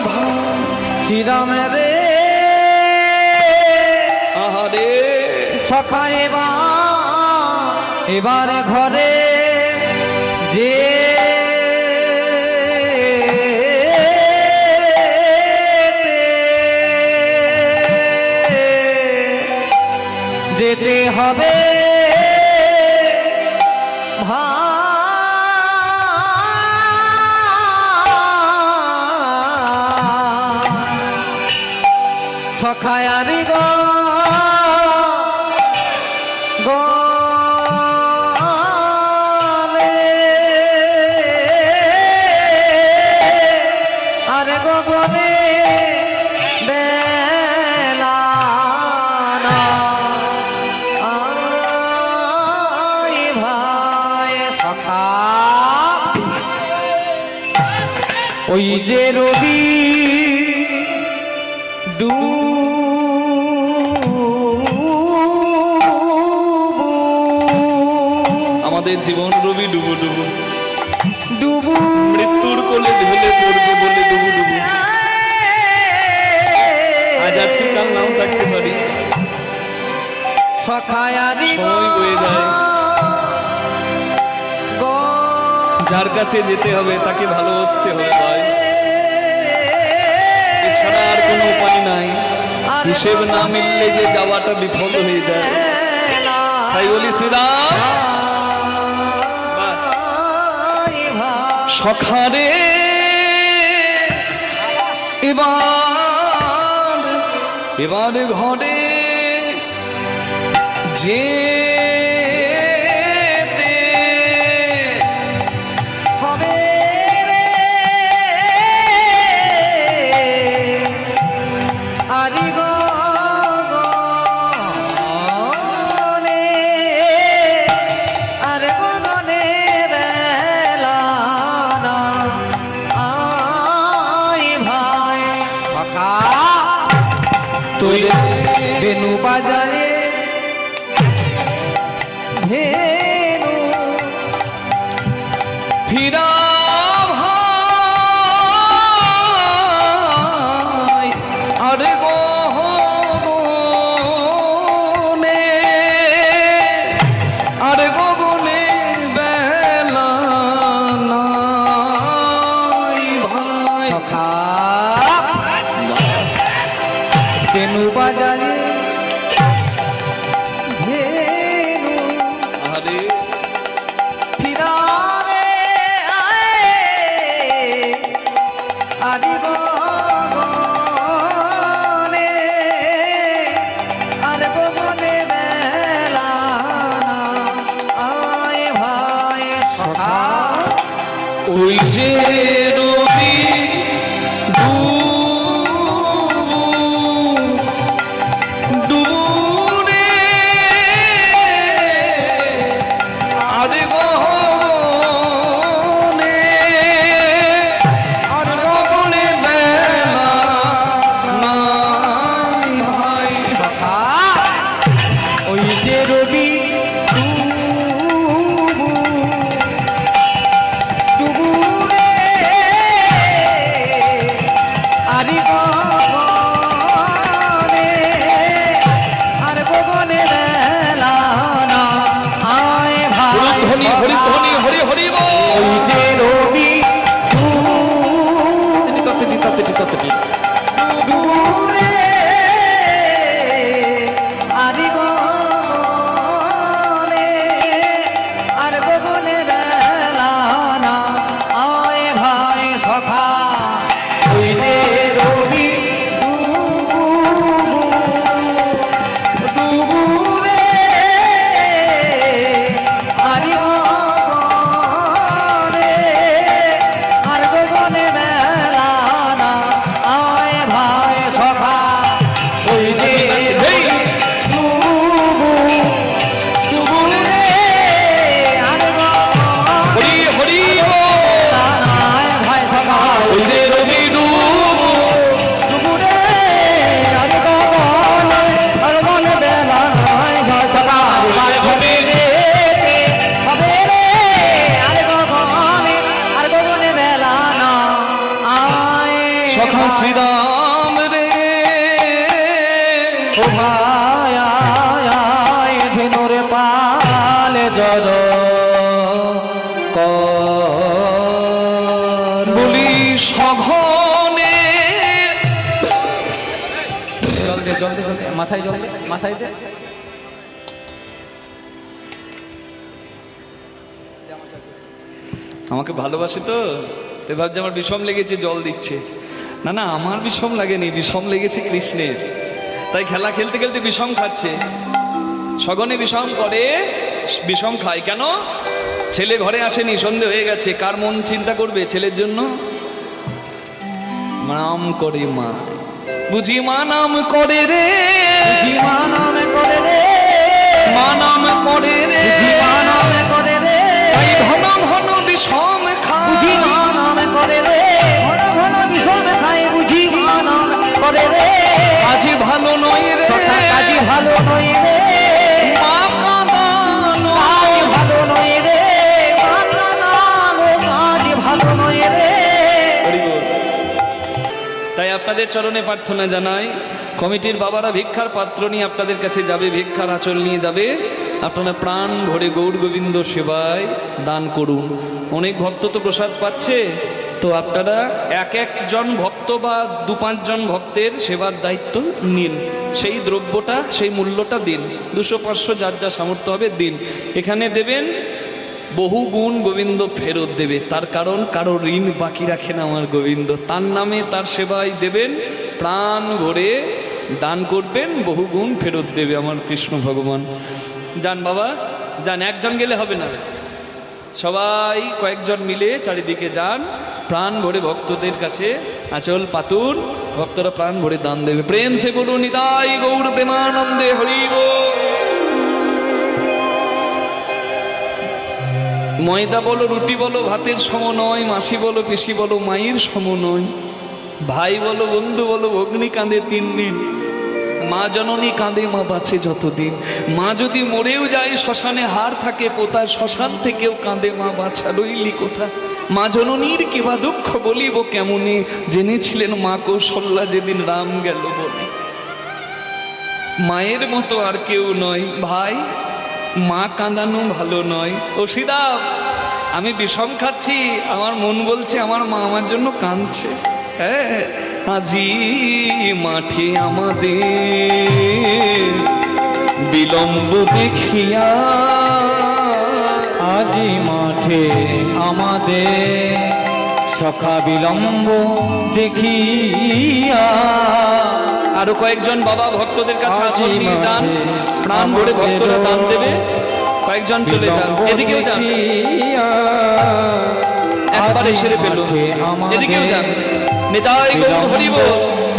ভাই। শ্রীরাম রে আহারে সখা এবার ঘরে যে যেতে হবে সখায়ারি আর গগনে বেলা না আই ভাই সখা ওই যে রবি আমাদের জীবন রবি ডুবু ডুবু ডুবু মৃত্যুর কোলে ঢেলে পড়বে বলে ডুবু ডুবু। আজ আছি কাল নাও থাকতে পারি, সখায়ারি সময় বয়ে যায়। যার কাছে যেতে হবে তাকে ভালোবাসতে হবে ভাই, এছাড়া আর কোনো উপায় নাই। হিসেব না মিললে যে যাওয়াটা বিফল হয়ে যায়। তাই বলি শ্রীরাম সখারে, এবার ঘরে যেতে হবে রে আরি গগনে আরে গগনে বেলা না আই ভাই সখা তুই বেনু বাজারে ধেনু ফিরা ভাই আরে গগনে, আরে গগনে বেলা নাই ভাই। সখা বেনু বাজারে ধেনু আরে ফিরারে আরি গগনে আর গগনে বেলা আয় ভাই সখা ওই যে রবি ডুবুরে আরে গগনে, আর গগনে বেলা নাই ভাই। সখা ওই যে রবি ডুবু ডুবু রে শ্রীরাম রে ও ভাই আয় ধেনুর পালে জড় কর বলি সঘনে জল দে মাথায় জল দে মাথায় দে আমাকে ভালোবাসে তো তাই ভাবছে আমার বিষম লেগেছে জল দিচ্ছে। না না, আমার বিষম লাগেনি, বিষম লেগেছে কৃষ্ণের, তাই খেলা খেলতে খেলতে বিষম খাচ্ছে। সগনে বিষম করে, বিষম খায় কেন? ছেলে ঘরে আসেনি, সন্ধে হয়ে গেছে, কার মন চিন্তা করবে ছেলের জন্য? নাম করে মা, বুঝি মা নাম করে রে, মা নামে করে রে, মা নাম করে রে, মা নামে করে রে, তাই ঘন ঘন বিষম বুঝি খায়। মা নামে করে রে, ঘন ঘন বিষম খায় বুঝি মা নামে করে রে, আজি ভালো নয় রে, কাজী ভালো নয় রে, মা কাঁদানো। কাজ ভালো নয় রে, মা কাঁদানো কাজ ভালো নয় রে। হরি বল। তাই আপনাদের চরণে প্রার্থনা জানাই, কমিটির বাবারা ভিক্ষার পাত্র নিয়ে আপনাদের কাছে যাবে, ভিক্ষার আঁচল নিয়ে যাবে, আপনারা প্রাণ ভরে গৌর গোবিন্দ সেবায় দান করুন। অনেক ভক্ত তো প্রসাদ পাচ্ছে, তো আপনারা এক একজন ভক্ত বা 2-5 ভক্তের সেবার দায়িত্ব নিন, সেই দ্রব্যটা সেই মূল্যটা দিন, 200-500 যার যা সামর্থ্য হবে দিন। এখানে দেবেন, বহু গুণ গোবিন্দ ফেরত দেবে, তার কারণ কারো ঋণ বাকি রাখেন আমার গোবিন্দ, তার নামে তার সেবায় দেবেন, প্রাণ ভরে দান করবেন, বহু গুণ ফেরত দেবে আমার কৃষ্ণ ভগবান। যান বাবা যান, একজন গেলে হবে না, সবাই কয়েকজন মিলে চারিদিকে যান, প্রাণ ভরে ভক্তদের কাছে আঁচল পাতুন, ভক্তরা প্রাণ ভরে দান দেবে। প্রেম সে বলুন নিতাই গৌর প্রেমানন্দে হরি বল। ময়দা বলো রুটি বলো ভাতের সম নয়, মাসি বলো পিসি বলো মায়ের সম নয়, ভাই বলো বন্ধু বলো অগ্নি কাঁদে 3 দিন, মা জননী কাঁদে মা বাঁচে যতদিন, মা যদি মরেও যায় শ্মশানে হার থাকে পোতায়, শ্মশান থেকেও কাঁদে মা বাছা রইলি কোথা, মা জননীর কেবা দুঃখ বলিব কেমনে, জেনেছিলেন মা কৌশল্যা যেদিন রাম গেল বনে। মায়ের মতো আর কেউ নয় ভাই, মা কাঁদানো ভালো নয়। ও সীতাব, আমি বিষম খাচ্ছি, আমার মন বলছে আমার মা আমার জন্য কাঁদছে। হ্যাঁ, আজি মাঠে আমাদের বিলম্ব দেখিয়া, আজি মাঠে আমাদের সখা বিলম্ব দেখিয়া। আরো কয়েকজন বাবা ভক্তদের কাছে আজি আঁচল নিয়ে যান, মাঠে প্রাণ ভরে ভক্তরা দান দেবে, কয়েকজন চলে যান, বিলম্ব এদিকেও যান, দেখিয়া। একবারে আজি সেরে ফেলুন, মাঠে আমাদের এদিকেও যান, নিতাই গৌর হরি বল।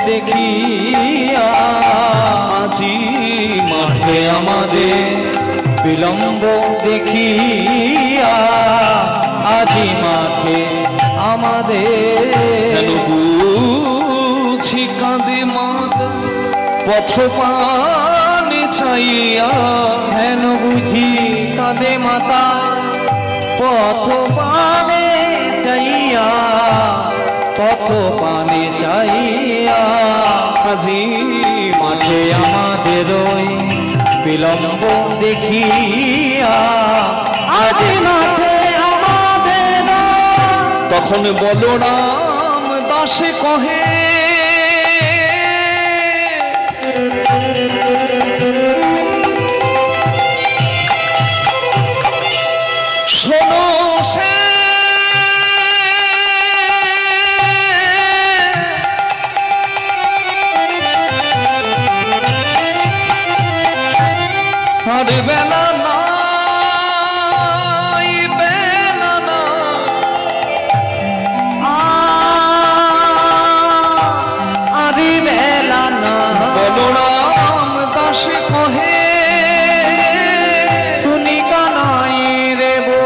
দেখিয়া আজি মাঠে আমাদের বিলম্ব দেখিয়া, আজি মাঠে আমাদের কেন বুঝি কাঁদে মাতা পথ পানে চাইয়া, হেন বুঝি কাঁদে মাতা পথ পানে চাইয়া, পথ পানে চাইয়া। আজি মাঠে আমাদের ওই বিলম্ব দেখিয়া, আজি মাঠে আমাদের তখন বলরাম দাসে কহে, শোনো সে আর বেলা নাই, বেলা না আরি বেলা না বলরাম দাসে কহে, শুনি কানাই রে বো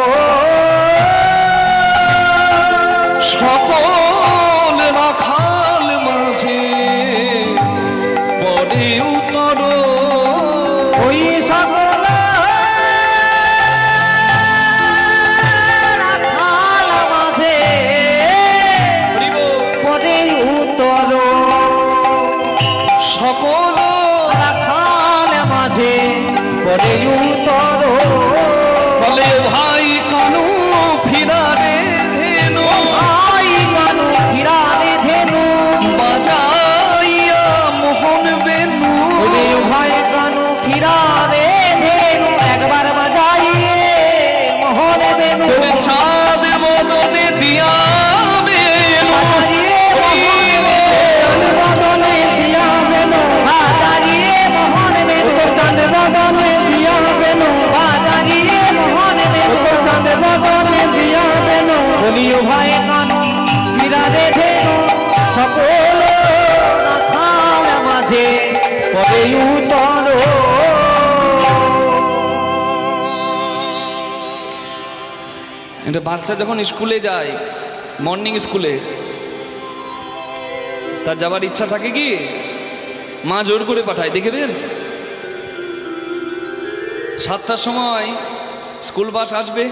সকল রাখাল মাঝে পরে উত্তর, ওই সকল পরে উতর বলে ভাই কানু ফিরারে ধেনু ভাই কানু ফিরারে ধেনু বাজাইয়া মোহন বেনু ওরে ভাই কানু ফিরারে ধেনু একবার বাজাইয়ে মোহন বেনু তবে চাঁদ বদনে দিয়া বেনু বাজাইয়ে মোহন বেনু বদনে দিয়া বেনু বাজাইয়ে মোহন বেনু চাঁদ বদনে দিয়া বেনু বাজাইয়ে মোহন বেনু চাঁদ বদনে দিয়া বেনু বলিও ভাই কানু ফিরারে ধেনু সকল নাথাল মাঝে পরে উতর এটা বাচ্চা যখন স্কুলে যায় মর্নিং স্কুলে তার যাবার ইচ্ছা থাকে কি মা জোর করে পাঠায় দেখবেন 7টার সময় স্কুল বাস আসবে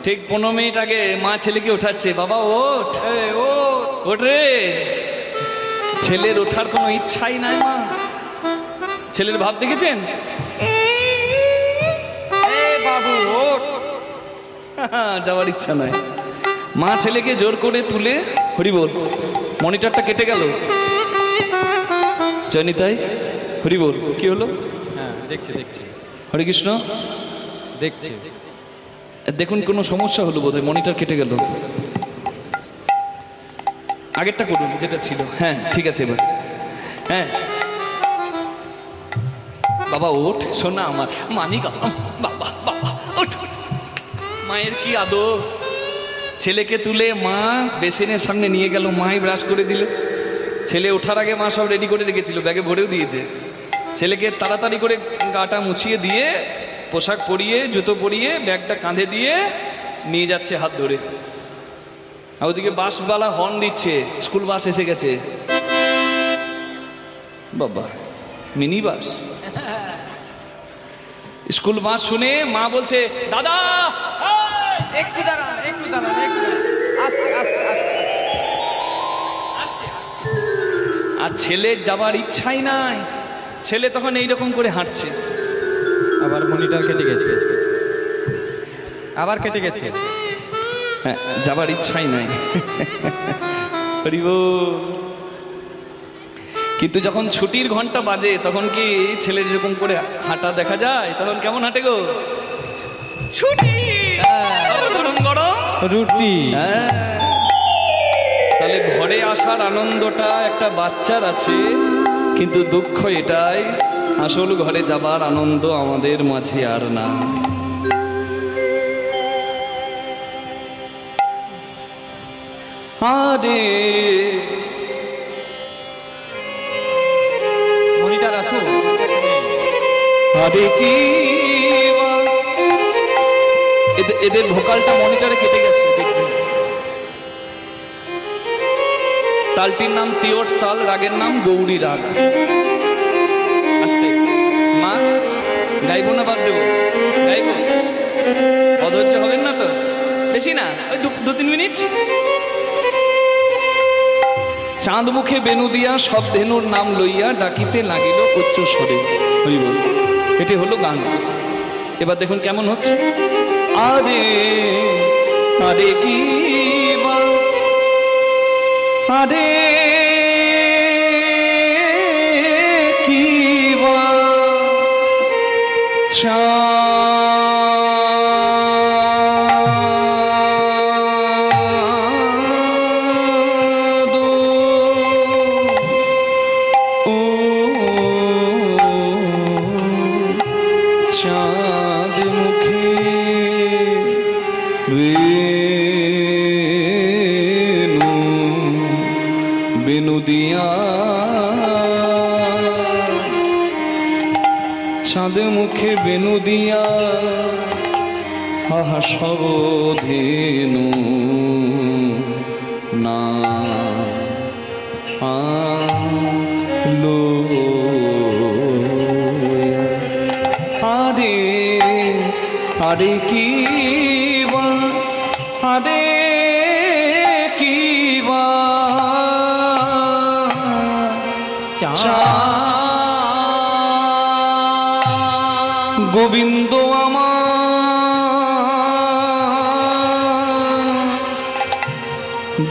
ঠিক 15 মিনিট আগে মা ছেলেকে ওঠাচ্ছে বাবা ওঠ ওঠ রে ছেলের ওঠার কোনো ইচ্ছাই নাই মা ছেলের ভাব দেখেছেন বাবু ওঠ যাওয়ার ইচ্ছা নাই মা ছেলেকে জোর করে তুলে হরি বল মনিটরটা কেটে গেল জয়নিতাই হরি বল কি হলো হ্যাঁ দেখছি দেখছি হরে কৃষ্ণ দেখছি দেখুন কোনো সমস্যা হলো বোধহয় মনিটর কেটে গেল আগেরটা করুন যেটা ছিল হ্যাঁ ঠিক আছে এবার হ্যাঁ বাবা ওঠ শোনা আমার মানিক বাবা বাবা ওঠ ওঠ। মায়ের কি আদর ছেলেকে তুলে মা বেসিনের সামনে নিয়ে গেল মাই ব্রাশ করে দিল ছেলে ওঠার আগে মা সব রেডি করে রেখেছিল ব্যাগে ভরেও দিয়েছে ছেলেকে তাড়াতাড়ি করে গাটা মুছিয়ে দিয়ে পোশাক পরিয়ে জুতো পরিয়ে ব্যাগটা কাঁধে দিয়ে নিয়ে যাচ্ছে হাত ধরে আর ওদিকে বাসওয়ালা হর্ন দিচ্ছে স্কুল বাস এসে গেছে বাবা মিনি বাস স্কুল বাস শুনে মা বলছে দাদা একটু দাঁড়ান একটু দাঁড়ান একটু দাঁড়ান। আস্তে আস্তে আস্তে আর ছেলে যাবার ইচ্ছাই নাই ছেলে তখন এইরকম করে হাঁটছে আবার মনিটর কেটে গেছে আবার কেটে গেছে হ্যাঁ যাবার ইচ্ছাই নাই হরি বল। কিন্তু যখন ছুটির ঘন্টা বাজে তখন কি ছেলে যেরকম করে হাঁটা দেখা যায় তখন কেমন হাঁটে গো ছুটি গরম গরম রুটি হ্যাঁ। তাহলে ঘরে আসার আনন্দটা একটা বাচ্চার আছে কিন্তু দুঃখ এটাই আসল ঘরে যাবার আনন্দ আমাদের মাঝে আর না আরে মনিটর আসো আরে কি এদের ভোকালটা মনিটরে কেটে গেছে দেখবেন তালটির নাম তিওট তাল রাগের নাম গৌরী রাগ আস্তে মা গাইবো না বাদ দেবো গাইবো অধৈর্য হবেন না তো বেশি না ওই 2-3 মিনিট চাঁদ মুখে বেনু দিয়া সব ধেনুর নাম লইয়া ডাকিতে লাগিল উচ্চ স্বরে হরি বল এটি হলো গান এবার দেখুন কেমন হচ্ছে আরে আরে কি বা আরে কি বা চাঁদ ও চাঁদ মুখে বেনু বেনু দিয়া চাঁদ মুখে বেনু দিয়া আহা সব ধেনু না আলো আরে আরে কি বা আরে কি বা চাঁদ গোবিন্দ আমার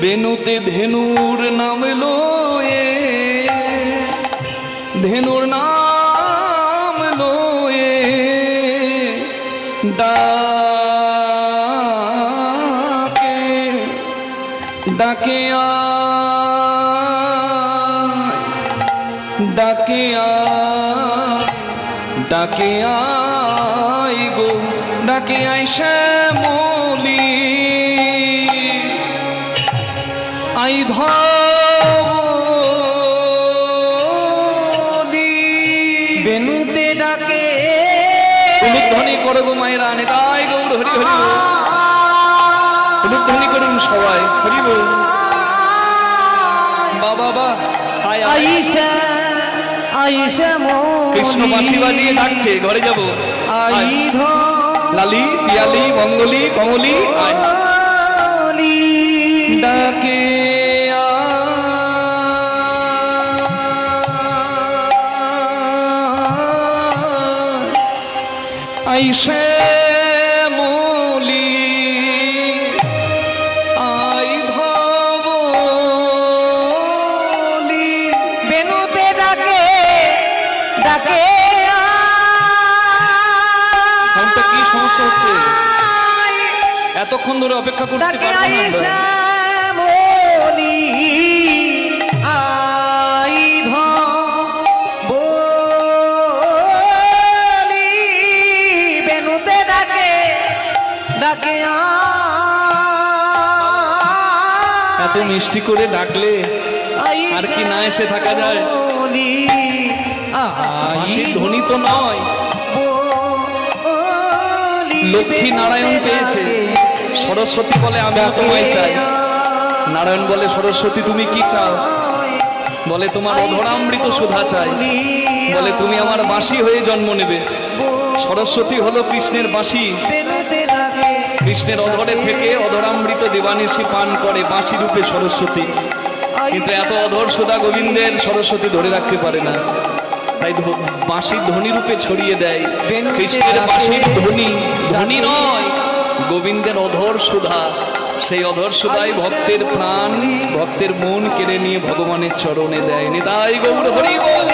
বেনুতে ধেনুর নাম লয়ে ধেনুর নাম লয়ে ডাকে ডাকে ডাকে ডাকে আই গো ডাকে আই শ্যামলি আই ধনি বেনুতে ডাকে উলুধ্বনি করো গো মায়েরা নেতাই গৌর হরি হরি বল। উলুধ্বনি করুন সবাই হরি বল। বাবা বা আয় আয়। আইসা আইসা কৃষ্ণ বাঁশি বাজিয়ে ডাকছে ঘরে যাব। আয়। আইধ লালি পিয়ালি মঙ্গলি কমলি আয় ডাকে আইসে মলি আই ধবলি বেনুতে ডাকে ডাকে সাউন্ডটা কি সমস্যা হচ্ছে এতক্ষণ ধরে অপেক্ষা করতে ডাকে পারবো না আমরা। আইসা মলি আইধ বলি বেনুতে ডাকে ডাকে এত মিষ্টি করে ডাকলে আর কি না এসে থাকা যায়? বাঁশির ধ্বনি তো নয়, লক্ষ্মী নারায়ণ পেয়েছে। সরস্বতী বলে আমি তোমায় চাই। নারায়ণ বলে সরস্বতী তুমি কি চাও? বলে তোমার অধরামৃত সুধা চাই। বলে তুমি আমার বাঁশি হয়ে জন্ম নেবে। সরস্বতী হলো কৃষ্ণের বাঁশি। কৃষ্ণের অধরে থেকে অধরামৃত দেবানিশী পান করে বাঁশি রূপে সরস্বতী। কিন্তু এত অধর সুধা গোবিন্দের সরস্বতী ধরে রাখতে পারে না, তাই বাঁশির ধ্বনি রূপে ছড়িয়ে দেয়। কৃষ্ণের বাঁশির ধ্বনি ধ্বনি নয়, গোবিন্দের অধর সুধা। সেই অধর সুধাই ভক্তের প্রাণ ভক্তের মন কেড়ে নিয়ে ভগবানের চরণে দেয়। নিতাই গৌর হরি বল।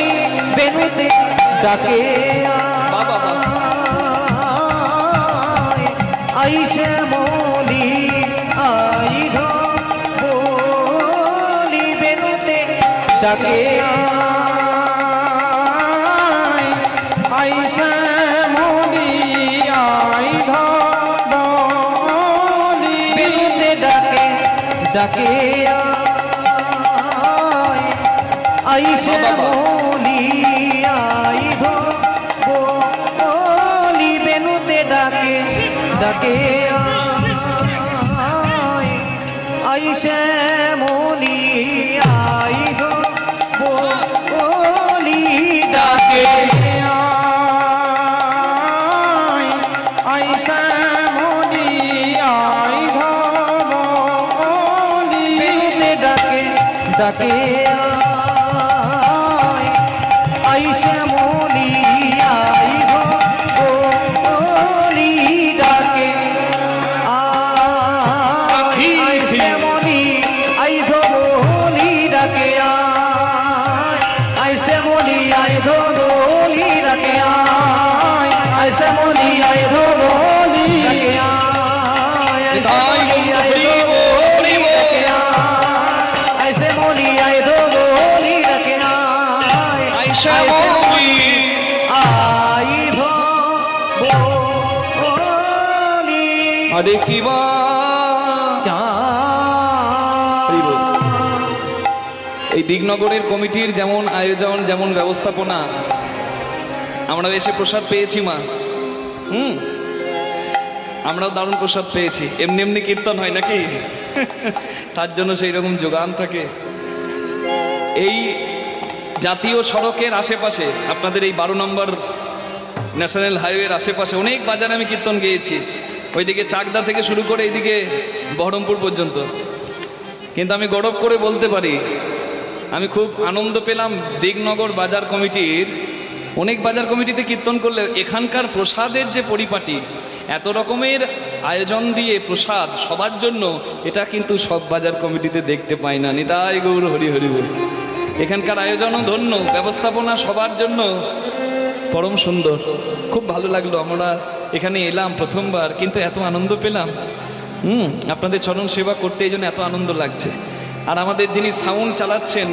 বেনুতে ডাকে বাবা আইসে মলি আইধ বলি বেনুতে ডাকে আইসে মলি আইধ বলি বেনুতে ডাকে ডাকে আইসে মলি আইধ বলি বেনুতে ডাকে ডাকে আইসে মলি আইধ বলি ডাকে আইসে মলি আইধ বলি বেনুতে ডাকে ডাকে আইসে মলি আইধ বলি ডাকে আইসে মলি আইধ বলি ডাকে আইসে মলি আইধ বলি ডাকে আইসে মলি আইধ বলি আইসে মলি আইধ বলি ডাকে আইসা মলি আইধ বলি আরে কি বা এই দিগনগরের কমিটির যেমন আয়োজন যেমন ব্যবস্থাপনা, আমরা এসে প্রসাদ পেয়েছি মা। আমরাও দারুণ প্রসাদ পেয়েছি। এমনি এমনি কীর্তন হয় নাকি? তার জন্য সেই রকম যোগান থাকে। এই জাতীয় সড়কের আশেপাশে আপনাদের এই 12 নম্বর ন্যাশনাল হাইওয়ের আশেপাশে অনেক বাজারে আমি কীর্তন গেয়েছি। ওইদিকে চাকদা থেকে শুরু করে এইদিকে বহরমপুর পর্যন্ত। কিন্তু আমি গৌরব করে বলতে পারি, আমি খুব আনন্দ পেলাম দিগনগর বাজার কমিটির অনেক বাজার কমিটিতে কীর্তন করলে এখানকার প্রসাদের যে পরিপাটি, এত রকমের আয়োজন দিয়ে প্রসাদ সবার জন্য, এটা কিন্তু সব বাজার কমিটিতে দেখতে পাই না। নিতাই গৌর হরি হরি বল। এখানকার আয়োজনও ধন্য, ব্যবস্থাপনা সবার জন্য পরম সুন্দর। খুব ভালো লাগলো, আমরা এখানে এলাম প্রথমবার, কিন্তু এত আনন্দ পেলাম। আপনাদের চরণ সেবা করতে এই জন্য এত আনন্দ লাগছে। আর আমাদের যিনি সাউন্ড চালাচ্ছেন,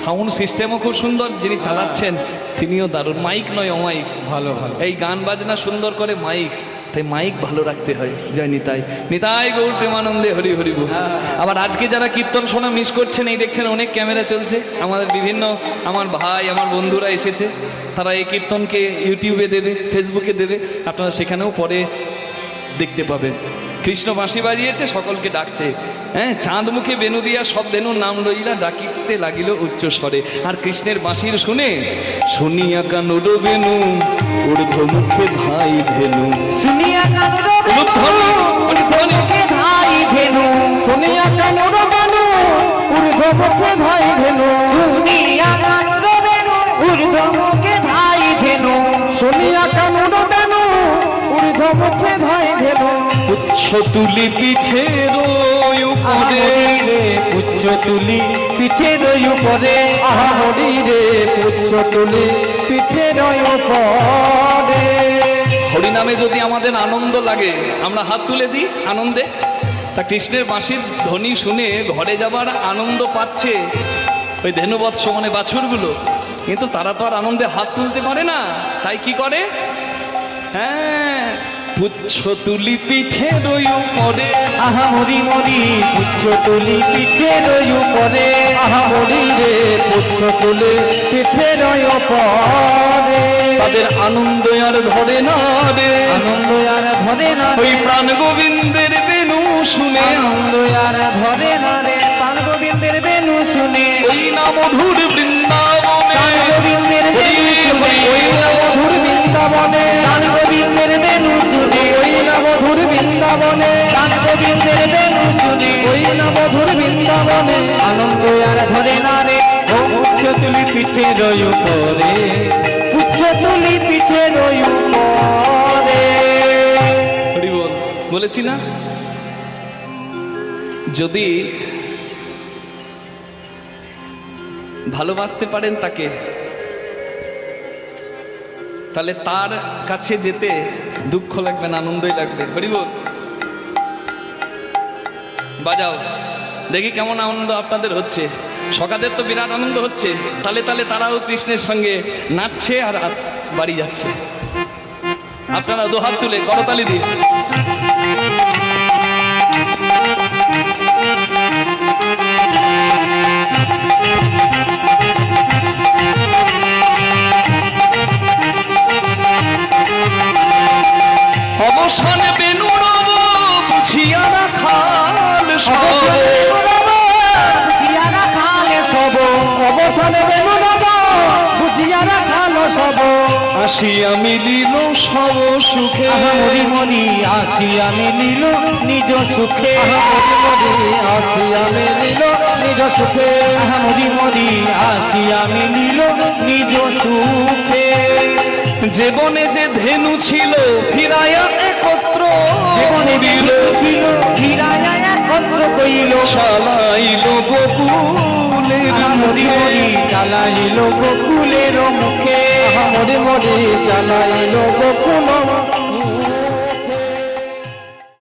সাউন্ড সিস্টেমও খুব সুন্দর, যিনি চালাচ্ছেন তিনিও দারুণ। মাইক নয় অমাইক, ভালো ভালো। এই গান বাজনা সুন্দর করে মাইক, তাই মাইক ভালো রাখতে হয়। জয় নিতাই, নিতাই গৌর প্রেমানন্দে হরি হরি বল। আবার আজকে যারা কীর্তন শোনা মিস করছেন, এই দেখছেন অনেক ক্যামেরা চলছে, আমাদের বিভিন্ন আমার ভাই আমার বন্ধুরা এসেছে, তারা এই কীর্তনকে ইউটিউবে দেবে, ফেসবুকে দেবে, আপনারা সেখানেও পরে দেখতে পাবেন। কৃষ্ণ বাঁশি বাজিয়েছে, সকলকে ডাকছে। হ্যাঁ, চাঁদ মুখে বেনু দিয়া সব ধেনুর নাম লইলা ডাকিতে লাগিল উচ্চ স্বরে। আর কৃষ্ণের বাঁশির শুনে শুনিয়া কানুর বেনু ঊর্ধ্ব মুখে ধাই ধেনু, শুনিয়া কানুর উলুধ্বনি, উলুধ্বনি। ধাই ধেনু, শুনিয়া কানুর বেনু ঊর্ধ্ব মুখে ধাই ধেনু, শুনিয়া কানুর বেনু ঊর্ধ্ব মুখে ধাই ধেনু, শুনিয়া কানুর বেনু ঊর্ধ্ব মুখে ধাই ধেনু। উচ্চ তুলি পিঠের উপরে, উচ্চ তুলি পিঠের উপরে, আহা হরি রে উচ্চ তুলি পিঠের উপরে। হরিনামে যদি আমাদের আনন্দ লাগে, আমরা হাত তুলে দিই আনন্দে। তা কৃষ্ণের বাঁশির ধ্বনি শুনে ঘরে যাবার আনন্দ পাচ্ছে ওই ধেনুবৎস মানে বাছুরগুলো, কিন্তু তারা তো আর আনন্দে হাত তুলতে পারে না। তাই কি করে? হ্যাঁ, পুচ্ছ তুলি পিঠের উপরে, আহা মরি মরি পুচ্ছ তুলি পিঠের উপরে, আহা মরি রে পুচ্ছ তুলি পিঠের উপরে। তাদের আনন্দ আর ধরে না রে, আনন্দ আর ধরে না ওই প্রাণ গোবিন্দের বেনু শুনে, আনন্দ আর ধরে না রে প্রাণ গোবিন্দের বেনু শুনে, ওই না মধুর বৃন্দাবনে, প্রাণ গোবিন্দের বেনু শুনে, ওই না মধুর বৃন্দাবনে, প্রাণ গোবিন্দের বেনু শুনে, ওই না মধুর বৃন্দাবনে, প্রাণ গোবিন্দের বেনু শুনে, ওই না মধুর বৃন্দাবনে। আনন্দ আর ধরে না রে ও উচ্চ তুলি পিঠের উপরে, উচ্চ তুলি পিঠের উপরে। হরি বল। বলেছি না, যদি ভালোবাসতে পারেন তাকে, তাহলে তার কাছে যেতে দুঃখ লাগবে না, আনন্দই লাগবে। হরি বল। বাজাও দেখি কেমন আনন্দ আপনাদের হচ্ছে। সকাদের তো বিরাট আনন্দ হচ্ছে, তালে তালে তারাও কৃষ্ণের সঙ্গে নাচছে আর বাড়ি যাচ্ছে। আপনারা দুহাত তুলে করতালি দিয়ে অবসানে বেনু রব বুঝিয়া রাখাল সব, বুঝিয়া রাখালে সব, অবসানে বেনু নব বুঝিয়া রাখাল সব। আসিয়া মিলিল সব সুখে, আহা মরি মরি আসিয়া মিলিল নিজ সুখে, আহা মরি মরি আসিয়া মিলিল নিজ সুখে, আহা মরি মরি আসিয়া মিলিল নিজ সুখে। যে বনে যে ধেনু ছিল ফিরাইয়া একত্র জীবনে দিল, ছিল ফিরাইয়া একত্র কইল, চালাইল বকুলের আহা মরি মুখে, মরি চালাইল বকুলের মুখে, আহা মরি মরি চালাইল বকুল